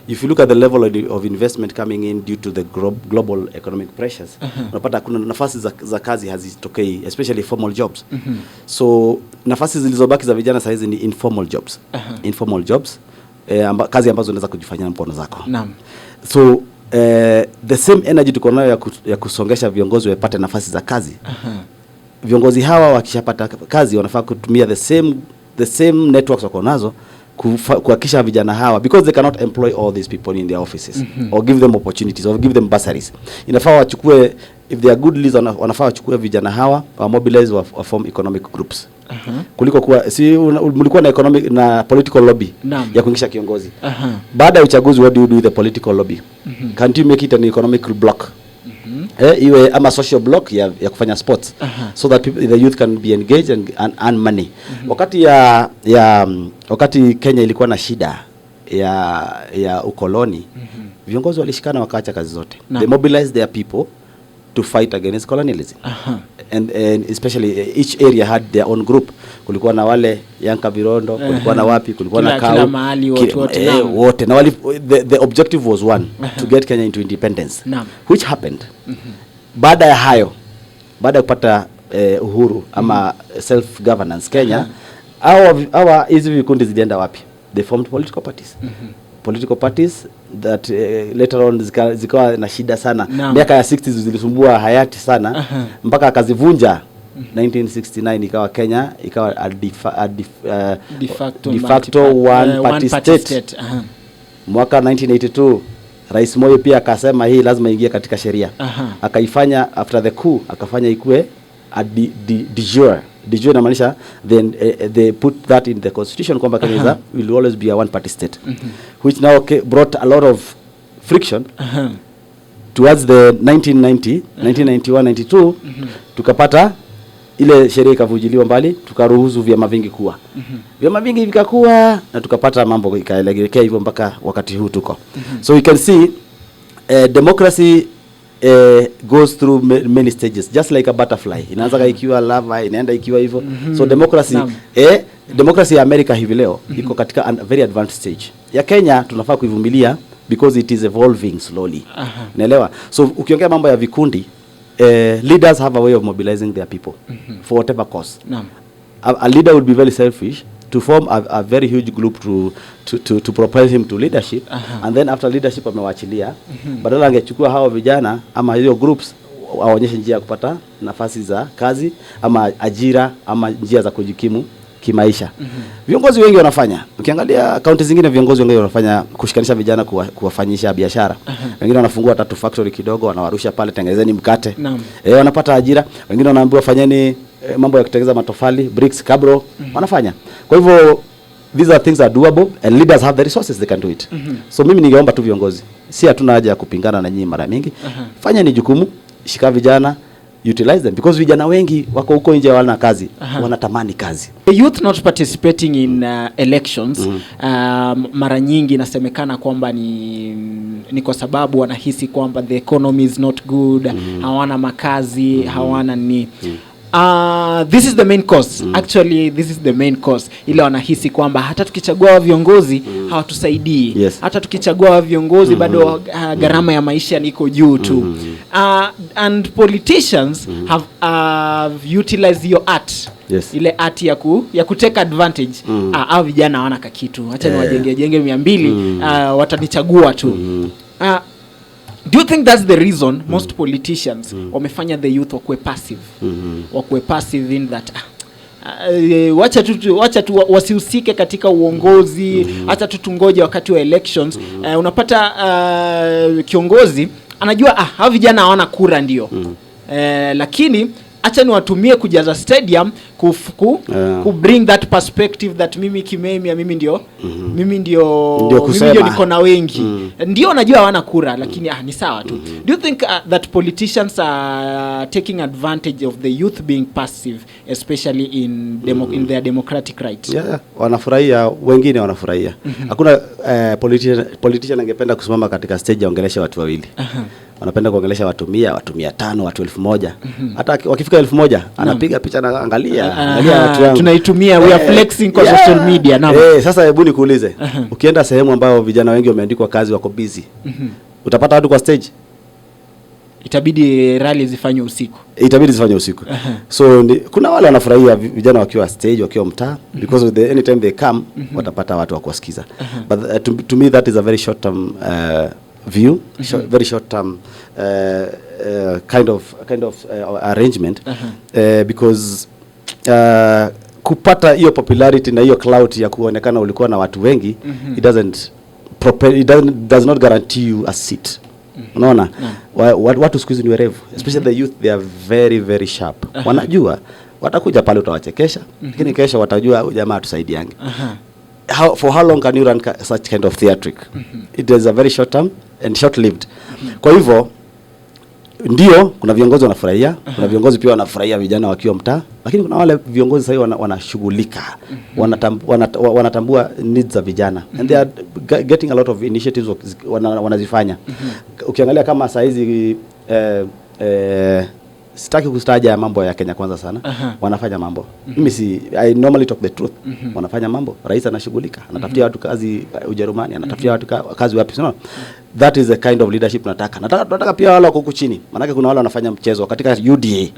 If you look at the level of investment coming in due to the global economic pressures, unapata kuna nafasi za kazi hazitokei, especially formal jobs. So nafasi zilizobaki za vijana sasa hizi ni informal jobs. Informal jobs, kazi ambazo unaweza kujifanyia mkono zako. Naam. So the same energy tuko nayo ya kusongesha viongozi wapate nafasi za kazi. Viongozi hawa wakishapata kazi wanafaa kutumia the same networks wako nazo kuhakikisha vijana hawa, because they cannot employ all these people in their offices or give them opportunities or give them bursaries. Inafaa wachukue, if they are good leaders, wanafaa wachukue vijana hawa wa mobilize wa form economic groups. Kuliko kuwa mlikuwa na economic na political lobby ya kuingisha kiongozi. Baada ya uchaguzi, what do you do with the political lobby? Can't you make it an economic block? Iwe ama social block ya kufanya sports, so that the youth can be engaged and earn money. Wakati Kenya ilikuwa na shida ya ukoloni, viongozi walishikana wakaacha kazi zote. They mobilized their people to fight against colonialism. And especially each area had their own group. Kulikuwa na wale Yanka Virondo, kulikuwa na wapi, kulikuwa na Kau, kila mahali wote. Na the objective was one, to get Kenya into independence. Which happened. Baada ya hayo, baada ya kupata uhuru ama self governance Kenya, hizi vikundi zilienda wapi? They formed political parties. Political parties that later on zikawa na shida sana. Miaka ya 60s zilisumbua hayati sana, mpaka akazivunja. 1969 ikawa Kenya ikawa de facto one party state. Mwaka 1982 Rais Moi pia akasema hii lazima ingie katika sheria. Akaifanya after the coup, akafanya ikue de jure. De jure inamaanisha then they put that in the constitution kwamba Kenya will always be a one party state. Which now brought a lot of friction towards the 1991 92 tukapata ile sheria ikavujiliwa mbali, tukaruhusu vyama vingi kuwa. Vyama vingi vikakuwa na tukapata mambo ikaelekea hivyo mpaka wakati huu tuko. So you can see democracy goes through many stages, just like a butterfly. Inaanza ikiwa lava, inaenda ikiwa hivyo. So democracy democracy ya America hivi leo iko katika a very advanced stage. Ya Kenya tunafaa kuivumilia because it is evolving slowly. Unaelewa? So ukiongea mambo ya vikundi, leaders have a way of mobilizing their people for whatever cause. A leader would be very selfish to form a very huge group to propel him to leadership, and then after leadership amewachilia, badala angechukua hao vijana ama hiyo groups waonyeshe njia ya kupata nafasi za kazi ama ajira ama njia za kujikimu kimaisha. Viongozi wengi wanafanya. Ukiangalia kaunti zingine, viongozi wengi wanafanya kushikanisha vijana kuwafanyisha biashara. Wengine wanafungua tatu factory kidogo, wanawarusha pale, tengenezeni mkate. Wanapata ajira. Wengine wanaambiwa fanyeni mambo ya kutengeneza matofali, bricks, cabro, wanafanya. Kwa hivyo these are things are doable and leaders have the resources, they can do it. So mimi ningeomba tu viongozi, si hatuna haja ya kupingana na nyinyi mara mingi. Fanya ni jukumu, shika vijana, utilize them, because vijana wengi wako huko nje wana kazi, wanatamani kazi. The youth not participating in elections, mara nyingi inasemekana kwamba ni kwa sababu wanahisi kwamba the economy is not good, hawana makazi, hawana ni this is the main cause. Actually this is the main cause. Ile wanahisi kwamba hata tukichagua viongozi hawatusaidii. Hata tukichagua viongozi bado gharama ya maisha iko juu tu. And politicians have utilized your art. Ile art ya kutake advantage. Au vijana hawana kakitu. Acha niwajenge 200 watanichagua tu. Do you think that's the reason most politicians wamefanya the youth wakue passive? Wakue passive in that wacha tu wasihusike katika uongozi, hata tutungoje wakati wa elections. Unapata kiongozi anajua hao vijana hawana kura ndio. Lakini acha niwatumie kujaza stadium ku bring that perspective that mimi Kimemia mimi ndio niko na wengi. Ndio najua hawana kura lakini ni sawa tu. Do you think that politicians are taking advantage of the youth being passive, especially in their democratic rights? Yeah, wanafurahia, wengine wanafurahia. Hakuna politician angependa kusimama katika stage aongelesha watu wawili. Wanapenda kuongelesha watu 100, watu 500, watu 1000. Hata wakifika 1000 anapiga picha na angalia watu wangu. Tunaitumia, we are flexing kwa social media. Sasa hebu nikuulize, ukienda sehemu ambayo vijana wengi wameandikwa kazi wako busy, utapata watu kwa stage? Itabidi rally zifanywe usiku. So kuna wale wanafurahia vijana wakiwa stage, wakiwa mtaa, because of anytime they come watapata watu wa kuwasikiza. But to me that is a very short term view, very short term kind of arrangement, because kupata hiyo popularity na hiyo clout ya kuonekana ulikuwa na watu wengi, it does not guarantee you a seat. Unaona? Watu siku hizi ni werevu, especially the youth, they are very very sharp. Wanajua watakuja pale utawachekesha, lakini kesho watajua jamaa tusaidiange. For how long can you run such kind of theatric? It is a very short term and short lived. Kwa hivyo ndio kuna viongozi wanafurahia, kuna viongozi pia wanafurahia vijana wakiwa mtaa, lakini kuna wale viongozi sasa wanashughulika, wanatambua needs za vijana, and they are getting a lot of initiatives wanazifanya. Ukiangalia kama saa hizi sitaki kustaja mambo ya Kenya Kwanza sana. Wanafanya mambo. Mimi I normally talk the truth. Wanafanya mambo. Rais anashughulika, anatafutia watu kazi Ujerumani, anatafutia watu kazi wapi, no? That is the kind of leadership tunataka pia wale wako chini. Maana kuna wale wanafanya mchezo katika UDA.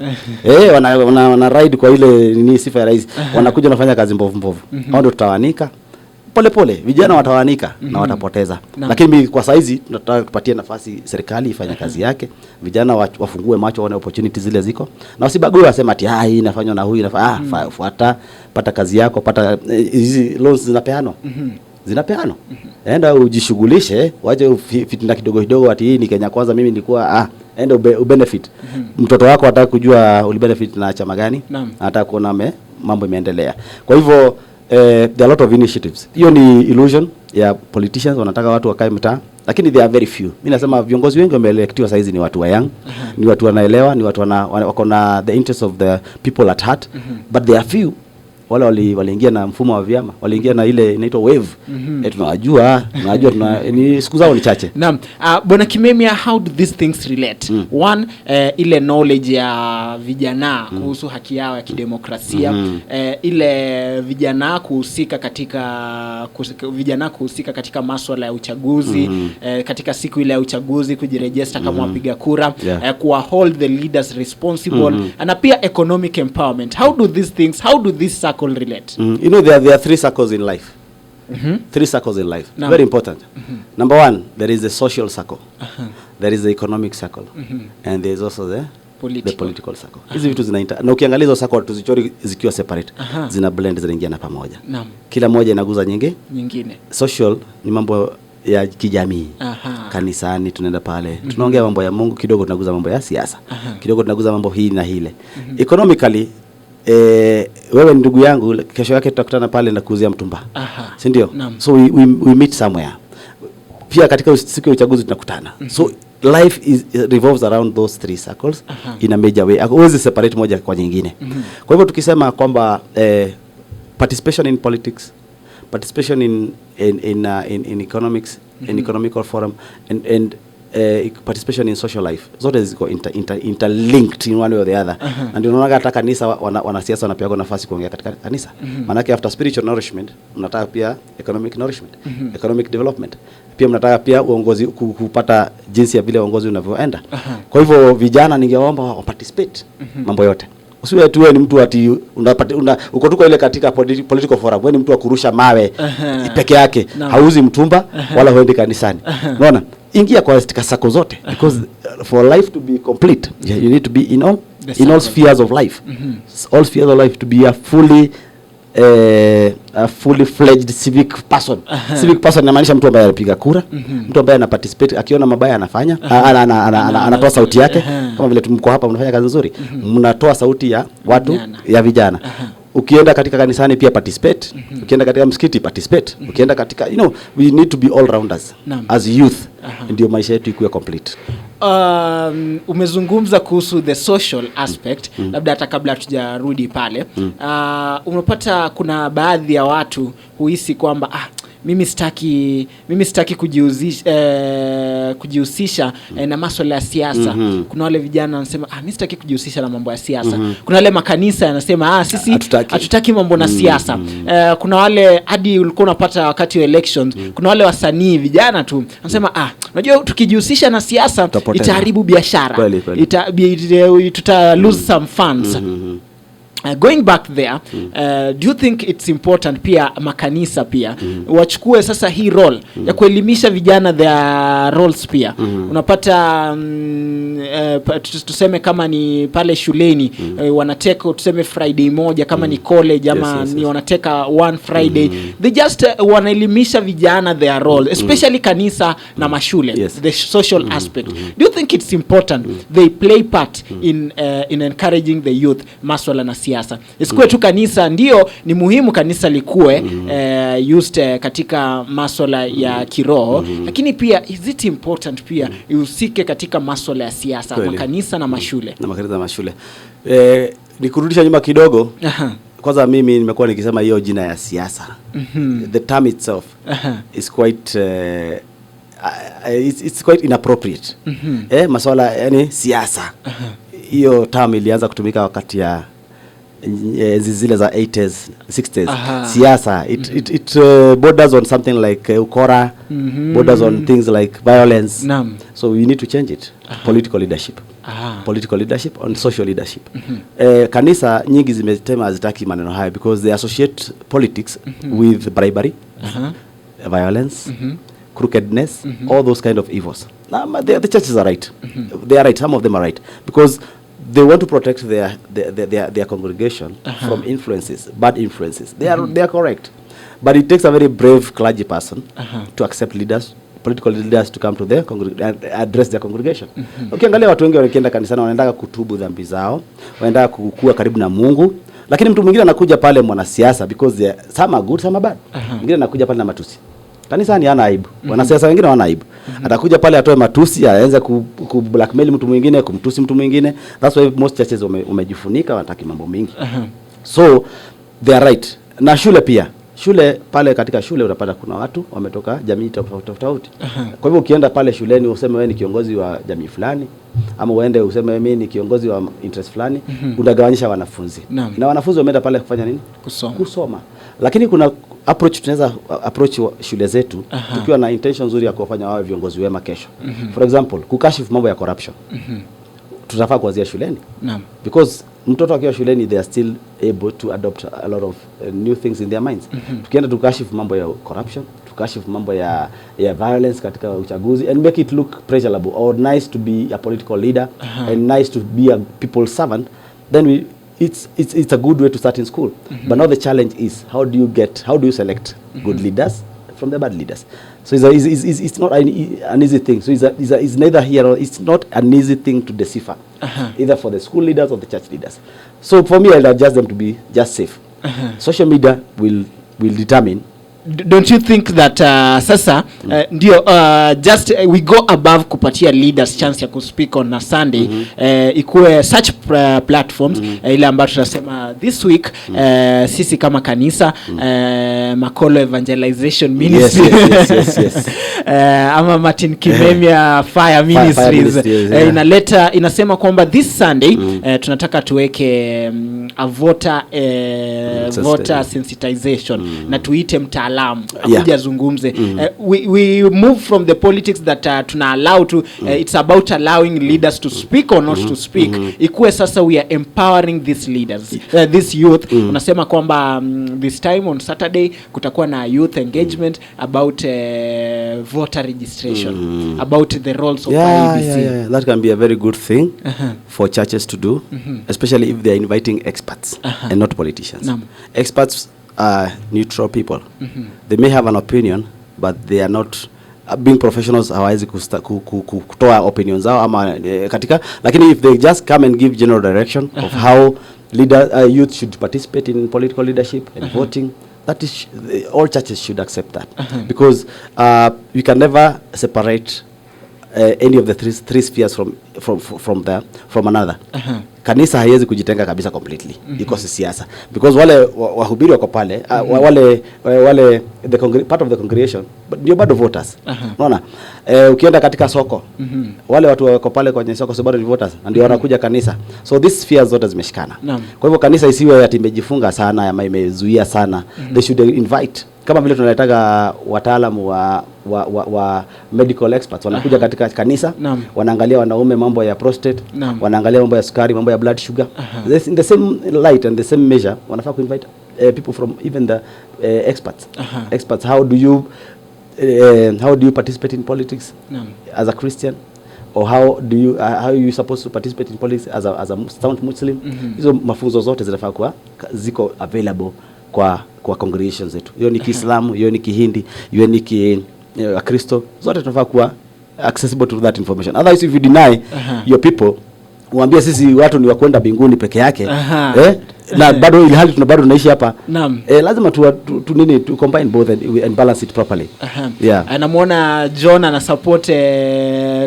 Wana ride kwa ile nini sifa ya rais. Wanakuja wanafanya kazi mbovu. Hao ndio tutawanika. Pole vijana watawanika na watapoteza. Lakini kwa saizi tunataka kupatia nafasi serikali ifanye kazi yake. Vijana wafungue macho, waone opportunities zile ziko. Na wasibague wasema ati hii inafanywa na huyu fuata, pata kazi yako, pata hizi loans zinapeanwa. Zinapeanwa. Enda ujishughulishe, waje fitina kidogo ati hii ni Kenya Kwanza, mimi nilikuwa enda ubenefit. Mtoto wako ataka kujua ulibenefit na chama gani? Anataka kuona mambo imeendelea. Kwa hivyo there are a lot of initiatives. Hiyo ni illusion ya politicians, wanataka watu wakae mtaa, lakini they are very few. Mimi nasema viongozi wengi wameelektiwa saizi ni watu wa young, ni watu wanaelewa, ni watu wako na the interest of the people at heart, but they are few. Wale waliingia na mfumo wa vyama, waliingia na ile inaitwa wave. Tunajua ni siku zao ni chache. Naam, Bwana Kimemia, how do these things relate? One, ile knowledge ya vijana kuhusu haki yao ya kidemokrasia, ile vijana kuhusika katika masuala ya uchaguzi, katika siku ile ya uchaguzi kujirejesta kama wapiga kura, kuwa hold the leaders responsible, na pia economic empowerment. How do these relate? You know, there are 3 circles in life. 3 circles in life. Very important. Number 1, there is the social circle. There is the economic circle. And there is also the political circle. Hizi vitu zinaita. Na ukiangalia hizo circle tuzichori zikiwa separate, zina blend, zinaingia na pamoja. Kila moja inaguza nyingine. Social ni mambo ya kijamii. Kanisani tunaenda pale, tunaongea mambo ya Mungu, kidogo tunaguza mambo ya siasa. Kidogo tunaguza mambo hii na hile. Economically, wewe ndugu yangu, kesho yake tutakutana pale na kuuzia mtumba. Si ndio? So we meet somewhere. Pia katika siku ya uchaguzi tunakutana. So life revolves around those 3 circles in a major way. Huwezi separate moja kwa nyingine. Kwa hivyo tukisema kwamba participation in politics, participation in economics, in economical forum, and participation in social life, zote ziko interlinked in one way or the other. And unaona hata kanisa wanasiasa wanapewa nafasi kuongea katika kanisa. Maana yake after spiritual nourishment unataka pia economic nourishment, economic development. Pia mnataka pia uongozi, kupata jinsi ya vile uongozi unavyoenda. Kwa hivyo vijana ningeomba wa participate mambo yote. Usiwe tu ni mtu ati uko tuko ile katika political forum, wewe ni mtu wa kurusha mawe peke yake, hauzi mtumba wala huendi kanisani. Unaona? Ingia kwa sako zote, because for life to be complete, you need to be in all spheres of life. All spheres of life to be a fully a fully fledged civic person. Civic person inamaanisha mtu ambaye anapiga kura, mtu ambaye ana participate, akiona mabaya anafanya, anatoa sauti yake, kama vile tumko hapa mnafanya kazi nzuri, mnatoa sauti ya watu, ya vijana. Ukienda katika kanisani pia participate, ukienda katika msikiti participate, ukienda katika, we need to be all rounders as youth, ndio maisha yetu ikuwe complete. Umezungumza kuhusu the social aspect, labda hata kabla tujarudi pale, unapata kuna baadhi ya watu huhisi kwamba mimi sitaki kujihusisha na masuala ya siasa. Kuna wale vijana wanasema mimi sitaki kujihusisha na mambo ya siasa. Kuna wale makanisa yanasema sisi hatutaki mambo na siasa. Kuna wale hadi ulikuwa unapata wakati wa elections, kuna wale wasanii vijana tu wanasema unajua tukijihusisha na siasa itaharibu biashara, tuta lose some funds. Going back there, do you think it's important pia makanisa pia wachukue sasa hii role ya kuelimisha vijana their roles pia? Unapata tuseme kama ni pale shuleni, wanateka tuseme Friday moja, kama ni college ama ni wanateka one Friday, they just wanaelimisha vijana their role, especially kanisa na mashule, the social aspect. Do you think it's important they play part in encouraging the youth maswala na siasa? Isikuwe tu kanisa ndio ni muhimu kanisa likuwe used katika masuala ya kiroho, lakini pia is it important pia ihusike katika masuala ya siasa, makanisa na mashule? Na makanisa na mashule. Nikurudisha nyuma kidogo. Kwanza mimi nimekuwa nikisema hiyo jina ya siasa. The term itself is quite it's quite inappropriate. Masuala yani siasa. Hiyo term ilianza kutumika wakati ya zile za 80s 60s. Siasa it borders on something like ukora, borders on things like violence. So we need to change it. Political leadership. Political leadership and social leadership. Kanisa nyingi zimetema hazitaki maneno haya because they associate politics with bribery, violence, crookedness, all those kind of evils. The churches are right. They are right, some of them are right, because they want to protect their congregation from influences, bad influences. They are correct, but it takes a very brave clergy person to accept leaders, political leaders, to come to their and address their congregation. Ukiangalia watu wengi wakienda kanisani wanaenda kutubu dhambi zao, wanaenda kukua karibu na Mungu, lakini mtu mwingine anakuja pale mwanasiasa, because some are good, some are bad. Mwingine anakuja pale na matusi. Kanisani hana aibu. Wanasiasa wengine wana aibu. Atakuja pale atoe matusi, aanze ku blackmail mtu mwingine, kumtusi mtu mwingine. That's why most churches umejifunika, wanataka mambo mengi. So they are right. Na shule pia. Shule pale, katika shule unapata kuna watu wametoka jamii tofauti. Kwa hivyo ukienda pale shuleni useme wewe ni kiongozi wa jamii fulani, ama uende useme mimi ni kiongozi wa interest fulani, unagawanyisha wanafunzi. Na wanafunzi wameenda pale kufanya nini? Kusoma. Lakini kuna approach, tunaweza approach shule zetu tukiwa na intention nzuri ya kuwafanya wao viongozi wema kesho. For example, kukashifu mambo ya corruption. Tutafaa kuanzia shuleni. Because mtoto akiwa shuleni they are still able to adopt a lot of new things in their minds. Tukienda tukashifu mambo ya corruption, tukashifu mambo ya violence katika uchaguzi, and make it look pleasurable or nice to be a political leader and nice to be a people's servant, then it's a good way to start in school. But now the challenge is how do you select good leaders from the bad leaders? So it's not an easy thing. So it's neither here or it's not an easy thing to decipher, either for the school leaders or the church leaders. So for me, I'll adjust them to be just safe. Social media will determine. Don't you think that sasa ndio just we go above kupatia leaders chance ya kuspeak on a Sunday, ikuwe such platforms ile ambayo tunasema this week sisi kama kanisa Makolo Evangelization Ministry, yes. Ama Martin Kimemia Fire Ministries inasema kwamba this Sunday tunataka tuweke a voter sensitization na tuite mtaalamu akuja zungumze. We move from the politics that tuna allow to it's about allowing leaders to speak or not to speak. Ikuwe sasa we are empowering these leaders, this youth. Unasema kwamba this time on Saturday kutakuwa na youth engagement about voter registration, about the roles of IEBC. That can be a very good thing for churches to do, especially if they are inviting experts and not politicians. Experts are neutral people. They may have an opinion, but they are not being professionals. Hawawezi kutoa opinions zao ama katika, lakini if they just come and give general direction of how youth should participate in political leadership and voting, that is all churches should accept that, because we can never separate any of the three spheres from another. Kanisa haiwezi kujitenga kabisa completely iko siasa, because wale wahubiri wako pale wale part of the congregation but ndio bado voters. Unaona ukienda katika soko wale watu wako pale kwenye soko si bado ni voters, ndio wanakuja kanisa. So these spheres zote zimeshikana. Kwa hivyo kanisa isiwe ati imejifunga sana ama imezuia sana. They should invite, kama vile tunaletaga wataalamu wa medical experts wanakuja katika kanisa, wanaangalia wanaume mambo ya prostate, wanaangalia mambo ya sukari, mambo ya blood sugar. In the same light and the same measure wanafaa ku invite people from even the experts. How do you participate in politics as a Christian, or how are you supposed to participate in politics as a sound Muslim? Hizo mafunzo zote zinafaa kuwa ziko available kwa congregations zetu. Hiyo ni Kiislamu, hiyo ni Kihindi, hiyo ni Kristo, zote tunafaa kuwa accessible to that information. Otherwise if you deny your people, uambie sisi watu ni wa kwenda mbinguni peke yake, na bado ile hali bado tunaishi hapa. Lazima tu combine both and balance it properly. Yeah. Anamuona John ana support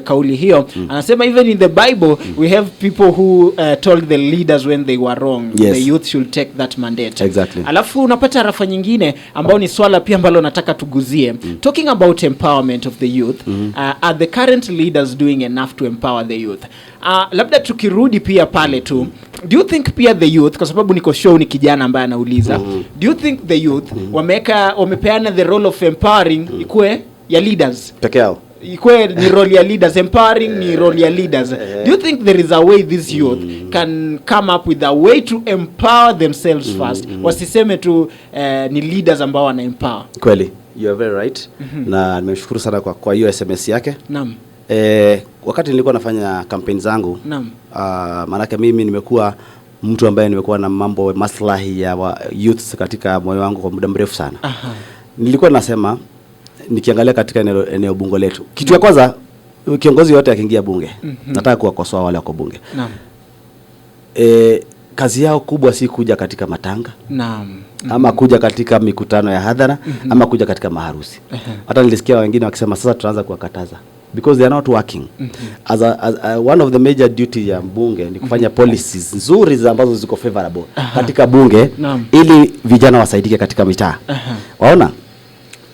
kauli hiyo. Anasema even in the Bible we have people who told the leaders when they were wrong, the youth should take that mandate. Exactly. Alafu unapata rafa nyingine ambao ni swala pia ambalo nataka tuguzie. Talking about empowerment of the youth, are the current leaders doing enough to empower the youth? Labda tukirudi pia pale tu, do you think pia the youth, kwa sababu niko show ni kijana ambaye anauliza, do you think the youth wamepeana the role of empowering ikue ya leaders peke yao? Ikue ni role ya leaders, empowering ni role ya leaders. Do you think there is a way this youth can come up with a way to empower themselves first? Wasiseme tu ni leaders ambao wana empower. Kweli, you are very right. Na nimeshukuru sana kwa hiyo SMS yake. Naam. Wakati nilikuwa nafanya campaign zangu, maana mimi nimekuwa mtu ambaye nimekuwa na mambo maslahi ya youth katika moyo wangu kwa muda mrefu sana. Nilikuwa nasema nikiangalia katika eneo bunge letu, kitu ya kwanza kiongozi yote akiingia bunge, nataka kuwakosoa wale wako bunge. Kazi yao kubwa si kuja katika matanga. Ama kuja katika mikutano ya hadhara, ama kuja katika maharusi. Hata nilisikia wengine wakisema sasa tunaanza kuwakataza because they are not working. As one of the major duty ya bunge ni kufanya policies nzuri ambazo ziko favorable katika bunge, ili vijana wasaidike katika mitaa. Waona?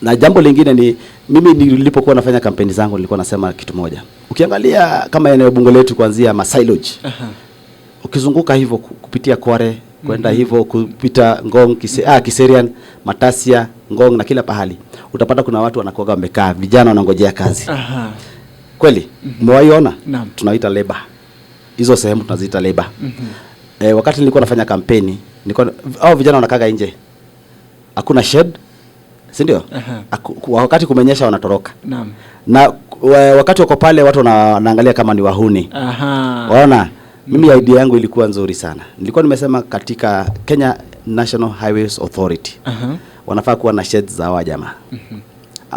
Na jambo lingine ni mimi nilipokuwa nafanya kampeni zangu nilikuwa nasema kitu moja. Ukiangalia kama eneo bunge letu kuanzia Masailoji, ukizunguka hivyo kupitia Kware, kwenda hivyo kupita Ngong, Kiserian, Matasia, Ngong na kila pahali, utapata kuna watu wanakuwa wamekaa, vijana wanangojea kazi. Kweli? Mwaiona? Tunaita labor. Hizo sehemu tunaziita labor. Wakati nilikuwa nafanya kampeni, vijana wanakaa nje. Hakuna shed, si ndio? Wakati kumenyesha wanatoroka. Na wakati wako pale watu wanaangalia kama ni wahuni. Waona? Mimi idea yangu ilikuwa nzuri sana. Nilikuwa nimesema katika Kenya National Highways Authority wanafaa kuwa na sheds za hawa jamaa.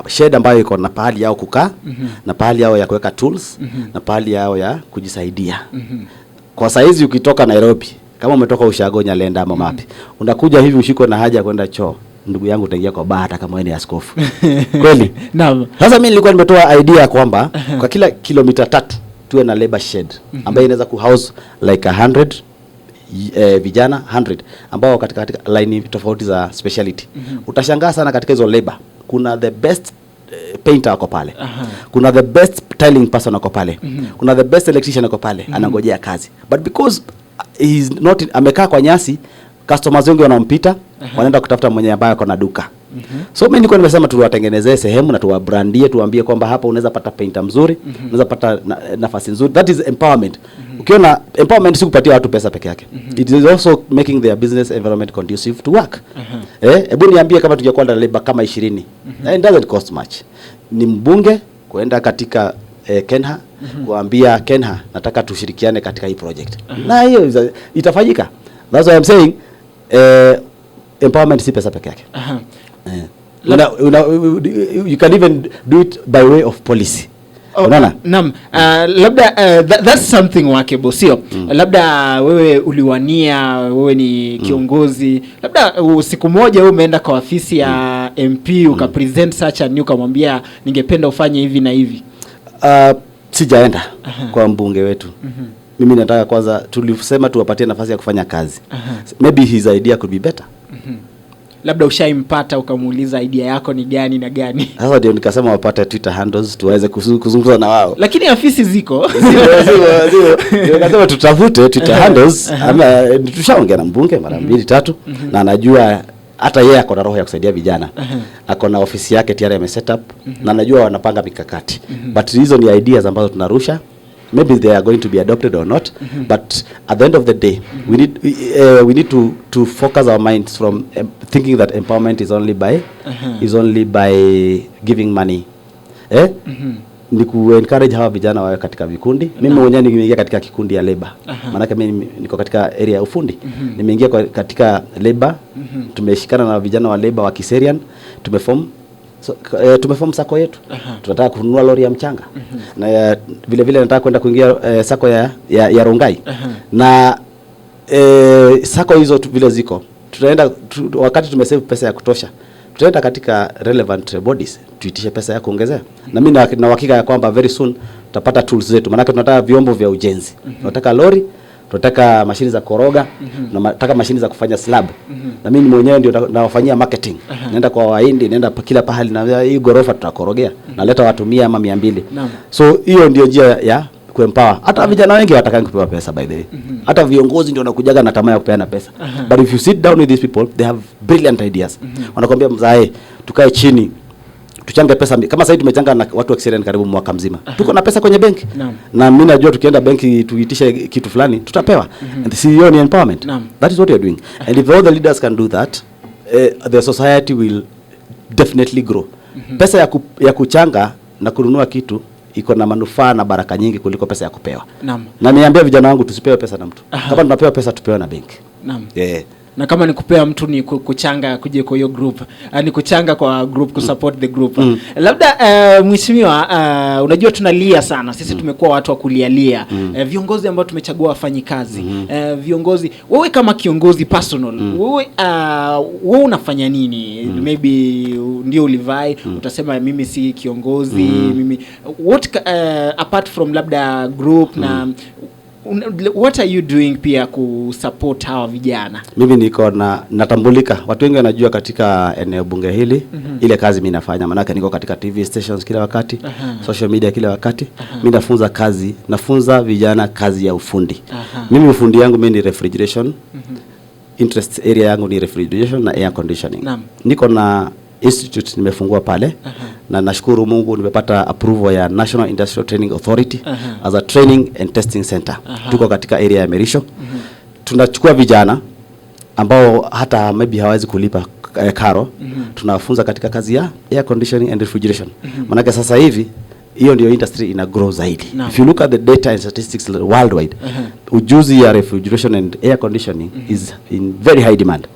Shed ambayo iko na pahali yao kukaa, na pahali yao ya kuweka tools, na pahali yao ya kujisaidia. Kwa saizi ukitoka Nairobi, kama umetoka Ushago, Nyalenda ama mapi, unakuja hivi ushiko na haja kwenda choo, ndugu yangu utaingia kwa baa hata kama wewe ni askofu. Kweli? Naam. Sasa mimi nilikuwa nimetoa idea kwamba kwa kila kilomita 3 tuwe na labor shed ambayo inaweza kuhouse like 100 vijana 100 ambao katika line tofauti za speciality. Utashangaa sana katika hizo labor kuna the best painter wako pale. Kuna the best tiling person wako pale. Kuna the best electrician wako pale, anangojea kazi. But because he is not amekaa kwa nyasi, customers wengi wanampita, wanaenda kutafuta mwenye ambaye ako na duka. So mimi nilikuwa nimesema tuwatengenezee sehemu na tuwabrandie, tuambie kwamba hapa unaweza pata painter mzuri, unaweza pata nafasi nzuri. That is empowerment. Ukiona empowerment si kupatia watu pesa peke yake. It is also making their business environment conducive to work. Hebu niambie kama tungekuwa na labor kama 20. It doesn't cost much. Ni mbunge kuenda katika Kenha, kuambia Kenha nataka tushirikiane katika hii project. Na hiyo itafanyika. That's why I'm saying empowerment si pesa peke yake. You can even do it by way of policy. Unaona? Naam, labda that's something workable, sio? Labda wewe uliwania, wewe ni kiongozi, labda siku moja wewe umeenda kwa ofisi ya MP ukapresent such a new, ukamwambia ningependa ufanye hivi na hivi. Sijaenda kwa mbunge wetu. Mimi nataka kwanza tulisema tuwapatie nafasi ya kufanya kazi. Maybe his idea could be better. Labda ushaimpata ukamuuliza idea yako ni gani na gani. Sasa ndio nikasema wapate Twitter handles tuweze kuzungumza na wao. Lakini afisi ziko. Nikasema tutafute Twitter handles, ama tushaongea na mbunge mara 2-3 na anajua hata yeye ako na roho ya kusaidia vijana. Ako na ofisi yake tayari ame-set up na anajua wanapanga mikakati. But hizo ni ideas ambazo tunarusha. Maybe they are going to be adopted or not, but at the end of the day, we need to focus our minds from thinking that empowerment is only by giving money. Ni ku-encourage hawa vijana wawe katika vikundi. Mimi mwenyewe nimeingia katika kikundi ya labor. Maana mimi niko katika area ya ufundi. Nimeingia katika labor. Tumeshikana na vijana wa labor wa Kiserian. Tumeform sako yetu. Tunataka kununua lori ya mchanga. Na vile vile nataka kwenda kuingia sako ya Rongai. Na sako hizo vile ziko. Tutaenda wakati tumesave pesa ya kutosha. Tutaenda katika relevant bodies tuitishe pesa ya kuongezea. Na mimi na uhakika ya kwamba very soon tutapata tools zetu. Maana tunataka vyombo vya ujenzi. Tunataka lori, tunataka mashini za koroga, tunataka mashini za kufanya slab. Na mimi mwenyewe ndio nawafanyia marketing. Naenda kwa Wahindi, naenda kila pahali na hii gorofa tutakorogea. Naleta watu 100 ama 200. So hiyo ndio njia ya kuempower. Hata vijana wengi watakanga kupewa pesa by the way. Hata viongozi ndio wanakujaga na tamaa ya kupeana pesa. But if you sit down with these people, they have brilliant ideas. Wanakuambia mzae, tukae chini, tuchange pesa. Kama sasa tumechanga na watu wa Kiserian karibu mwaka mzima. Tuko na pesa kwenye benki. Na mimi najua tukienda benki tuitishe kitu fulani, tutapewa. And the CEO ni empowerment. That is what you are doing. And if all the leaders can do that, the society will definitely grow. Pesa ya kuchanga na kununua kitu iko na manufaa na baraka nyingi kuliko pesa ya kupewa. Na niambia vijana wangu tusipewe pesa na mtu. Kama tunapewa pesa tupewe na benki. Na kama ni kupea mtu ni kuchanga kuje kwa hiyo group, ni kuchanga kwa group kusupport the group. Labda mheshimiwa, unajua tunalia sana sisi, tumekuwa watu wa kulialia viongozi ambao tumechagua wafanyi kazi. Viongozi, wewe kama kiongozi personal, wewe unafanya nini? Maybe ndio ulivai utasema mimi si kiongozi, mimi what apart from labda group na what are you doing pia kusupport hawa vijana? Mimi niko natambulika. Watu wengi wanajua katika eneo bunge hili ile kazi mimi nafanya. Maana niko katika TV stations kila wakati, social media kila wakati. Mimi nafunza vijana kazi ya ufundi. Mimi ufundi yangu mimi ni refrigeration. Interest area yangu ni refrigeration na air conditioning. Niko na institute nimefungua pale na nashukuru Mungu nimepata approval ya National Industrial Training Authority as a training and testing center. Tuko katika area ya Merisho. Tunachukua vijana ambao hata maybe hawezi kulipa karo. Tunawafunza katika kazi ya air conditioning and refrigeration. Maana sasa hivi hiyo ndio industry ina grow zaidi. If you look at the data and statistics worldwide, ujuzi ya refrigeration and air conditioning is in very high demand.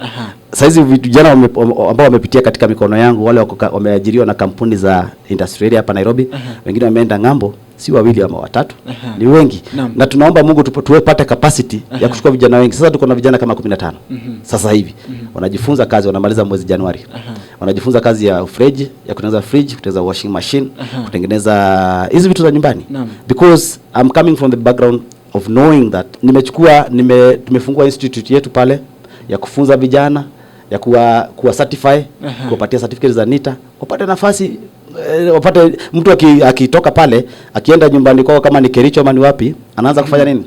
Saizi vijana ambao wamepitia katika mikono yangu, wale wameajiriwa na kampuni za industry hapa Nairobi, wengine wameenda ngambo, si wawili ama watatu, ni wengi. Na tunaomba Mungu tupate capacity ya kuchukua vijana wengi. Sasa tuko na vijana kama 15 sasa hivi wanajifunza kazi, wanamaliza mwezi Januari. Wanajifunza kazi ya fridge, ya kutengeneza fridge, kutengeneza washing machine, kutengeneza hizi vitu za nyumbani. Because I'm coming from the background of knowing that tumefungua institute yetu pale ya kufunza vijana, ya kuwa certify, kuwapatia certificate za NITA, wapate nafasi, wapate mtu akitoka pale, akienda nyumbani kwao kama ni Kericho ama ni wapi, anaanza kufanya nini?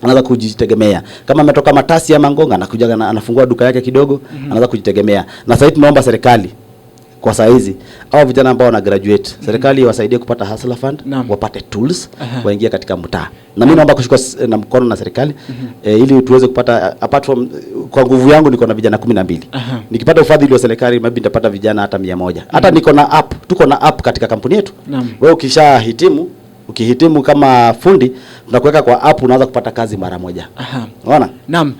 Anaanza kujitegemea. Kama ametoka Matasi ama Ngonga, anakuja anafungua duka yake kidogo, anaanza kujitegemea. Na sasa tunaomba serikali kwa saa hizi au vijana ambao wana graduate, serikali iwasaidie kupata hustler fund, wapate tools, waingie katika mtaa. Na mimi naomba kushika na mkono na serikali ili tuweze kupata, apart from kwa nguvu yangu niko na vijana 12. Nikipata ufadhili wa serikali maybe nitapata vijana hata 100. Hata niko na app, tuko na app katika kampuni yetu. Wewe ukihitimu kama fundi, tunakuweka kwa app, unaanza kupata kazi mara moja. Unaona? Naam.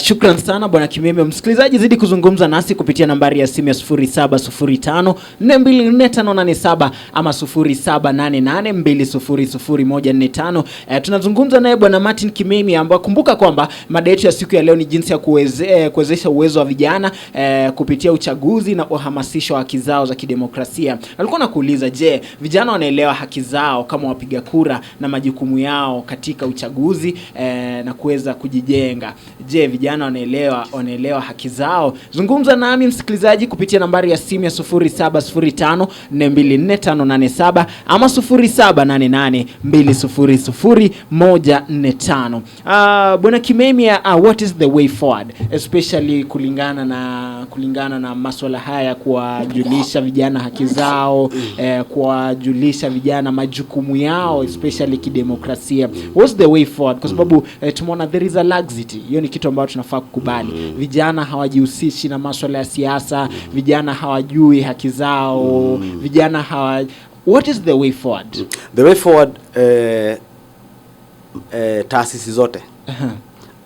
Shukran sana Bwana Kimeme. Msikilizaji, zidi kuzungumza nasi kupitia nambari ya simu ya 0705424587 ama 0788200145. Tunazungumza naye Bwana Martin Kimeme, ambaye kumbuka kwamba mada yetu ya siku ya leo ni jinsi ya kuwezesha uwezo wa vijana kupitia uchaguzi na uhamasisho wa haki zao za kidemokrasia. Alikuwa nakuuliza, je, vijana wanaelewa haki zao kama wapiga kura na majukumu yao katika uchaguzi na kuweza kujijenga? Je, vijana wanaelewa haki zao? Zungumza nami msikilizaji kupitia nambari ya simu ya 0705424587 ama 0788200145. Bwana Kimeme, what is the way forward, especially kulingana na masuala haya, kuwajulisha vijana haki zao, kuwajulisha vijana majukumu yao especially kidemokrasia? What's the way forward? Kwa sababu tumeona there is a laxity. Hiyo ni kitu ambacho tunafaa kukubali. Vijana hawajihusishi na masuala ya siasa, vijana hawajui haki zao, vijana what is the way forward? The way forward, taasisi zote,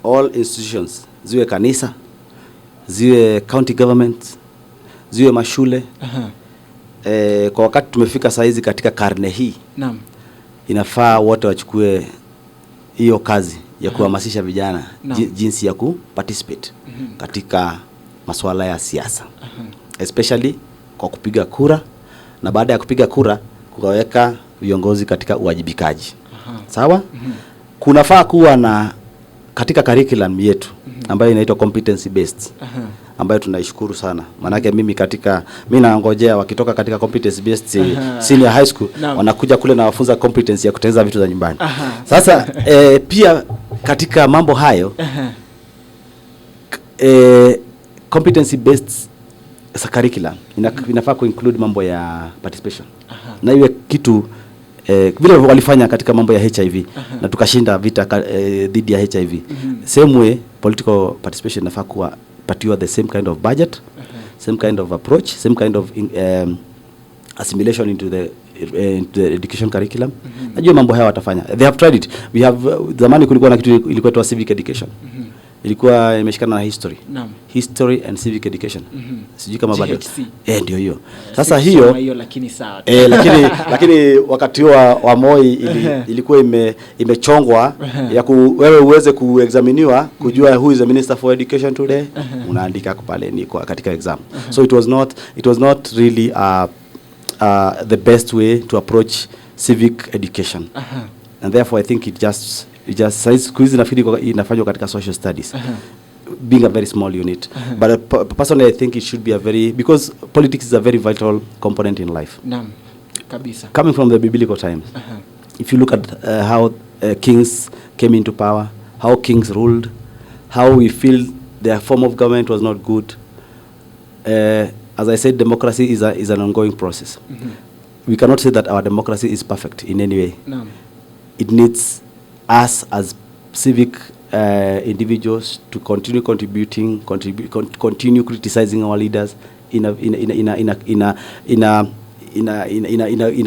all institutions, ziwe kanisa, ziwe county governments, ziwe mashule, kwa wakati tumefika saa hizi katika karne hii, naam, inafaa wote wachukue hiyo kazi ya kuhamasisha vijana jinsi ya kuparticipate katika masuala ya siasa, especially kwa kupiga kura, na baada ya kupiga kura kuweka viongozi katika uwajibikaji. Sawa? Kunafaa kuwa na katika curriculum yetu ambayo inaitwa competency based, ambayo tunaishukuru sana. Manake mimi naangojea wakitoka katika competency based senior high school, wanakuja kule na wafunza competence ya kutengeneza vitu za nyumbani. Sasa pia katika mambo hayo competency based curriculum inafaa include mambo ya participation. Na iwe kitu vile walifanya katika mambo ya HIV, na tukashinda vita dhidi ya HIV. Same way political participation inafaa kuwa patiwa the same kind of budget, same kind of approach, same kind of assimilation into the education curriculum. Najua mambo haya watafanya. They have tried it. We have zamani kulikuwa na kitu ilikuwa tu civic education. Ilikuwa imeshikana na history. History and civic education. Sijui kama bado. Ndio hiyo. Sasa hiyo lakini sawa. Lakini wakati wa Moi ilikuwa imechongwa ya wewe uweze kuexaminiwa kujua who is the minister for education today. Unaandika pale ni katika exam. So it was not really the best way to approach civic education. And therefore I think it just squeeze inafanywa katika social studies, being a very small unit. But personally I think it should be because politics is a very vital component in life. Naam, kabisa. Coming from the biblical times, if you look at how kings came into power, how kings ruled, how we feel their form of government was not good. As I said, democracy is an ongoing process. We cannot say that our democracy is perfect in any way. No. It needs us as civic individuals to continue contributing, continue criticizing our leaders in a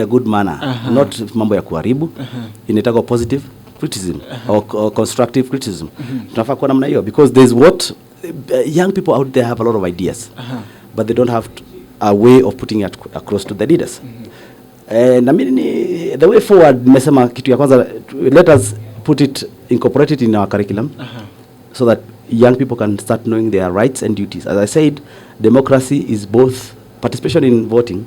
good manner. Not mambo ya kuharibu. Inataka positive criticism or constructive criticism. Tunafaa kuwa namna hiyo, because there's young people out there have a lot of ideas. But they don't have a way of putting it across to the leaders. Na mimi the way forward, nimesema kitu ya kwanza, let us incorporate it in our curriculum, so that young people can start knowing their rights and duties. As I said, democracy is both, participation in voting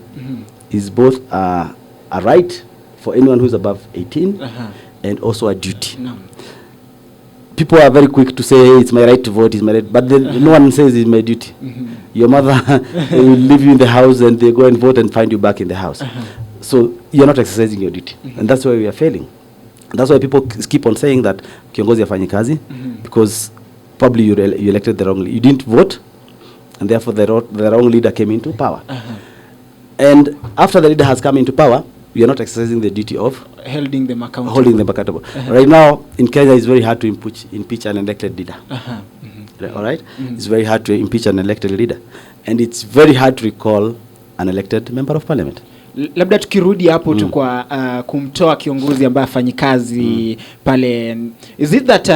is both a right for anyone who is above 18 and also a duty. People are very quick to say, hey, it's my right to vote, it's my right, but no one says it's my duty. Your mother will leave you in the house and they go and vote and find you back in the house. So you're not exercising your duty. And that's why we are failing. That's why people keep on saying that kiongozi hafanyi kazi, because probably you elected the wrong leader. You didn't vote, and therefore the wrong leader came into power. And after the leader has come into power, we are not exercising the duty of holding them accountable. Right now in Kenya, it's very hard to impeach an elected leader. All right? It's very hard to impeach an elected leader, and it's very hard to recall an elected member of parliament. Labda tukirudi hapo tu kwa kumtoa kiongozi ambaye afanyi kazi pale, is it that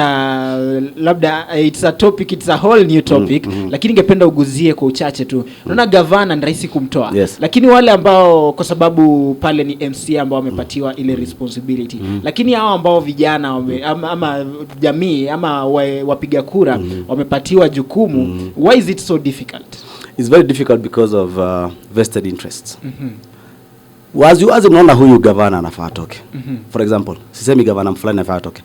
labda it's a topic, it's a whole new topic, lakini ningependa uguzie kwa uchache tu. Unaona gavana ni rahisi kumtoa, lakini wale ambao kwa sababu pale ni MCA ambao wamepatiwa ile responsibility, lakini hao ambao vijana ama jamii ama wapiga kura wamepatiwa jukumu, why is it so difficult? It's very difficult because of vested interests. Wazi unaona huyu gavana anafaa atoke. For example, sisemi gavana fulani anafaa atoke.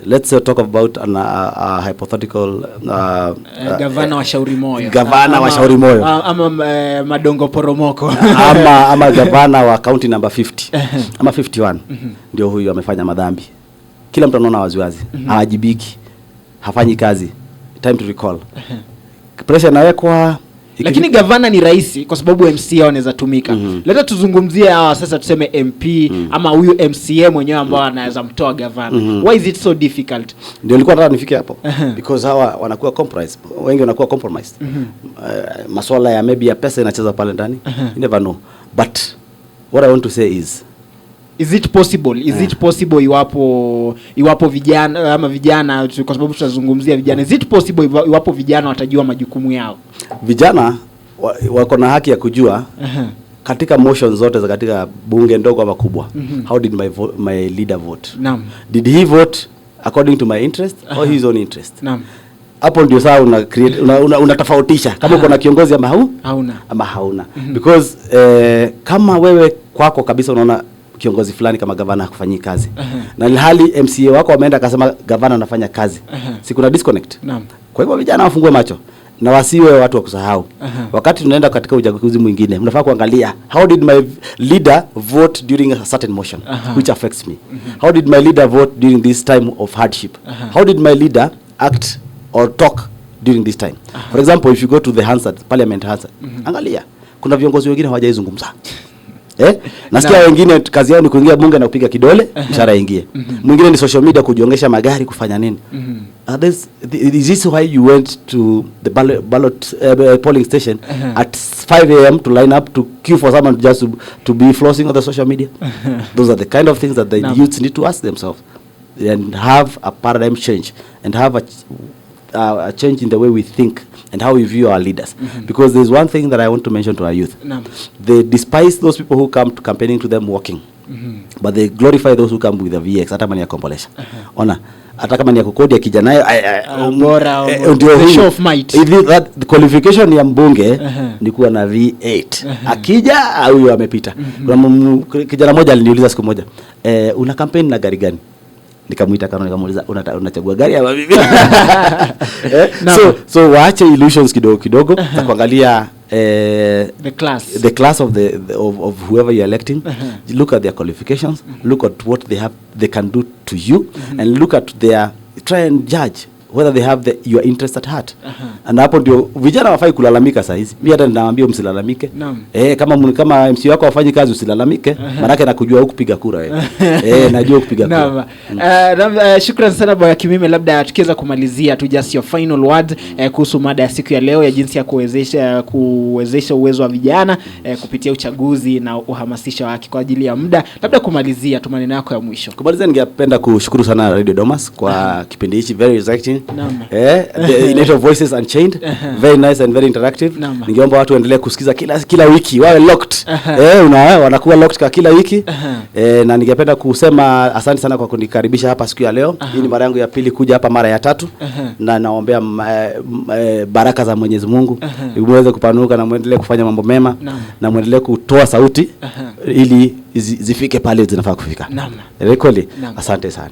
Let's talk about a hypothetical gavana wa Shauri Moyo. Gavana wa Shauri Moyo. Ama Madongo Poromoko. ama gavana wa county number 50. Ama 51. Ndio huyu amefanya madhambi. Kila mtu anaona wazi. Hawajibiki. Hafanyi kazi. Time to recall. Pressure inawekwa. Lakini gavana ni rahisi kwa sababu MCA wanaweza tumika. Leta tuzungumzie hawa sasa, tuseme MP ama huyu MCA mwenyewe ambao anaweza mtoa gavana. Why is it so difficult? Ndio nilikuwa nataka nifike hapo. Because hawa wanakuwa compromised. Wengi wanakuwa compromised. Masuala ya maybe ya pesa inacheza pale ndani. You never know. But what I want to say is it possible? Is it possible iwapo vijana ama vijana, kwa sababu tutazungumzia vijana, is it possible iwapo vijana watajua majukumu yao? Vijana wako na haki ya kujua katika motions zote za katika bunge ndogo ama kubwa. How did my leader vote? Naam. Did he vote according to my interest or his own interest? Naam. Hapo ndio saa unatofautisha kama uko na kiongozi ama hauna. Because kama wewe kwako kabisa unaona kiongozi fulani kama gavana hakufanyi kazi, na ilhali MCA wako wameenda akasema gavana anafanya kazi, si kuna disconnect? Naam. Kwa hivyo vijana wafungue macho na wasiwe watu wa kusahau. Wakati tunaenda katika uchaguzi mwingine, mnafaa kuangalia how did my leader vote during a certain motion which affects me. How did my leader vote during this time of hardship? How did my leader act or talk during this time? For example, if you go to the Hansard, Parliament Hansard, angalia kuna viongozi wengine hawajaizungumza. Nasikia wengine kazi yao ni kuingia bunge na kupiga kidole mshahara ingie. Mwingine ni social media kujiongeza magari kufanya nini. Is this why you went to the ballot polling station at 5 a.m. to line up to queue for someone just to be flossing on the social media? Those are the kind of things that the youths need to ask themselves and have a paradigm change and have a change in the way we think and how we view our leaders. Because there's one thing that I want to mention to our youth. They despise those people who come to campaigning to them walking. But they glorify those who come with a VX, hata mani ya kombolesha. Ona, hata kama ni ya kukodi ya kijanayo, the show of might. The qualification ya mbunge ni kuwa na V8. Akija, huyo amepita. Kijana moja aliniuliza siku moja, una campaign na gari gani? Nikamuita kana nikamuuliza unachagua gari ama bibi? So waache illusions kidogo na kuangalia the class of whoever you're electing. Look at their qualifications, look at what they can do to you, and look at try and judge whether they have your interest at heart. And hapo ndio vijana wafai kulalamika saa hizi. Mimi hata ninawaambia msilalamike. Kama MC wako wafanyi kazi usilalamike, maana yake nakujua huku piga kura wewe. Najua kupiga kura. Shukrani sana Bwana Kimime, labda tukiweza kumalizia tu just your final word kuhusu mada ya siku ya leo ya jinsi ya kuwezesha uwezo wa vijana kupitia uchaguzi na uhamasisha wake kwa ajili ya muda. Labda kumalizia tu maneno yako ya mwisho. Kumalizia ningependa kushukuru sana Radio Domas kwa kipindi hichi very exciting. The Native Voices Unchained, very nice and very interactive. Ningeomba watu waendelee kusikiza kila wiki, wawe locked. Wanakuwa locked kwa kila wiki. Na ningependa kusema asante sana kwa kunikaribisha hapa siku ya leo. Hii ni mara yangu ya pili kuja hapa, mara ya tatu. Na naombea baraka za Mwenyezi Mungu muweze kupanuka na muendelee kufanya mambo mema na muendelee kutoa sauti ili zifike pale zinafaa kufika. Rekodi. Asante sana.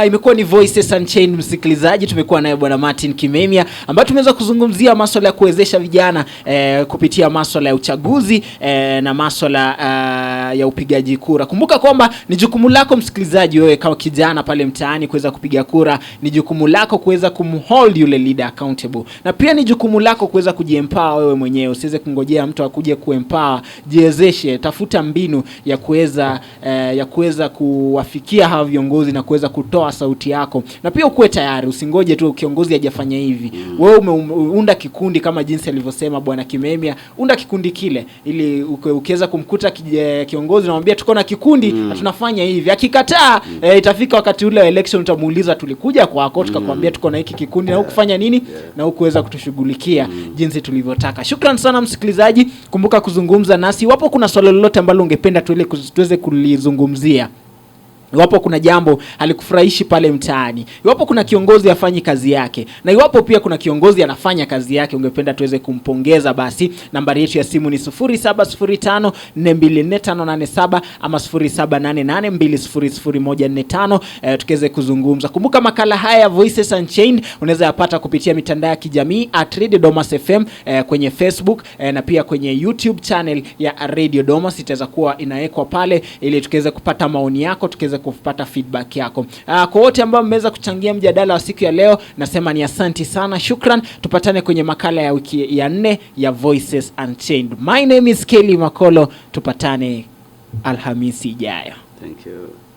Imekuwa ni Voices Unchained, msikilizaji. Tumekuwa naye Bwana Martin Kimemia ambaye tumeweza kuzungumzia masuala ya kuwezesha vijana kupitia masuala ya uchaguzi na masuala ya upigaji kura. Kumbuka kwamba ni jukumu lako msikilizaji, wewe kama kijana pale mtaani kuweza kupiga kura. Ni jukumu lako kuweza kumhold yule leader accountable. Na pia ni jukumu lako kuweza kujiempower wewe mwenyewe. Usiweze kungojea mtu akuje kuempower. Jiwezeshe, tafuta mbinu ya kuweza kuwafikia hawa viongozi na kuweza kutoa sauti yako. Na pia ukuwe tayari, usingoje tu kiongozi hajafanya hivi. Wewe umeunda kikundi kama jinsi alivyosema Bwana Kimemia, unda kikundi kile ili ukiweza kumkuta kiongozi unamwambia tuko na kikundi na tunafanya hivi. Akikataa itafika wakati ule wa election utamuuliza tulikuja kwako tukakwambia tuko na hiki kikundi na ukufanya nini na ukuweza kutushughulikia jinsi tulivyotaka. Shukrani sana msikilizaji, kumbuka kuzungumza nasi iwapo kuna swali lolote ambalo ungependa tuweze kulizungumzia. Iwapo kuna jambo halikufurahishi pale mtaani, iwapo kuna kiongozi afanyi kazi yake, na iwapo pia kuna kiongozi anafanya kazi yake ungependa tuweze kumpongeza, basi nambari yetu ya simu ni 0705424587 ama 0788200145 tukiweze kuzungumza. Kumbuka makala haya ya Voices Unchained unaweza yapata kupitia mitandao ya kijamii @Radio Domas FM kwenye Facebook na pia kwenye YouTube channel ya Radio Domas. Itaweza kuwa inawekwa pale ili tukiweze kupata maoni yako, tukiweze kupata feedback yako. Kwa wote ambao mmeweza kuchangia mjadala wa siku ya leo, nasema ni asante sana, shukran. Tupatane kwenye makala ya wiki ya 4 ya Voices Unchained. My name is Kelly Makolo, tupatane Alhamisi ijayo. Thank you.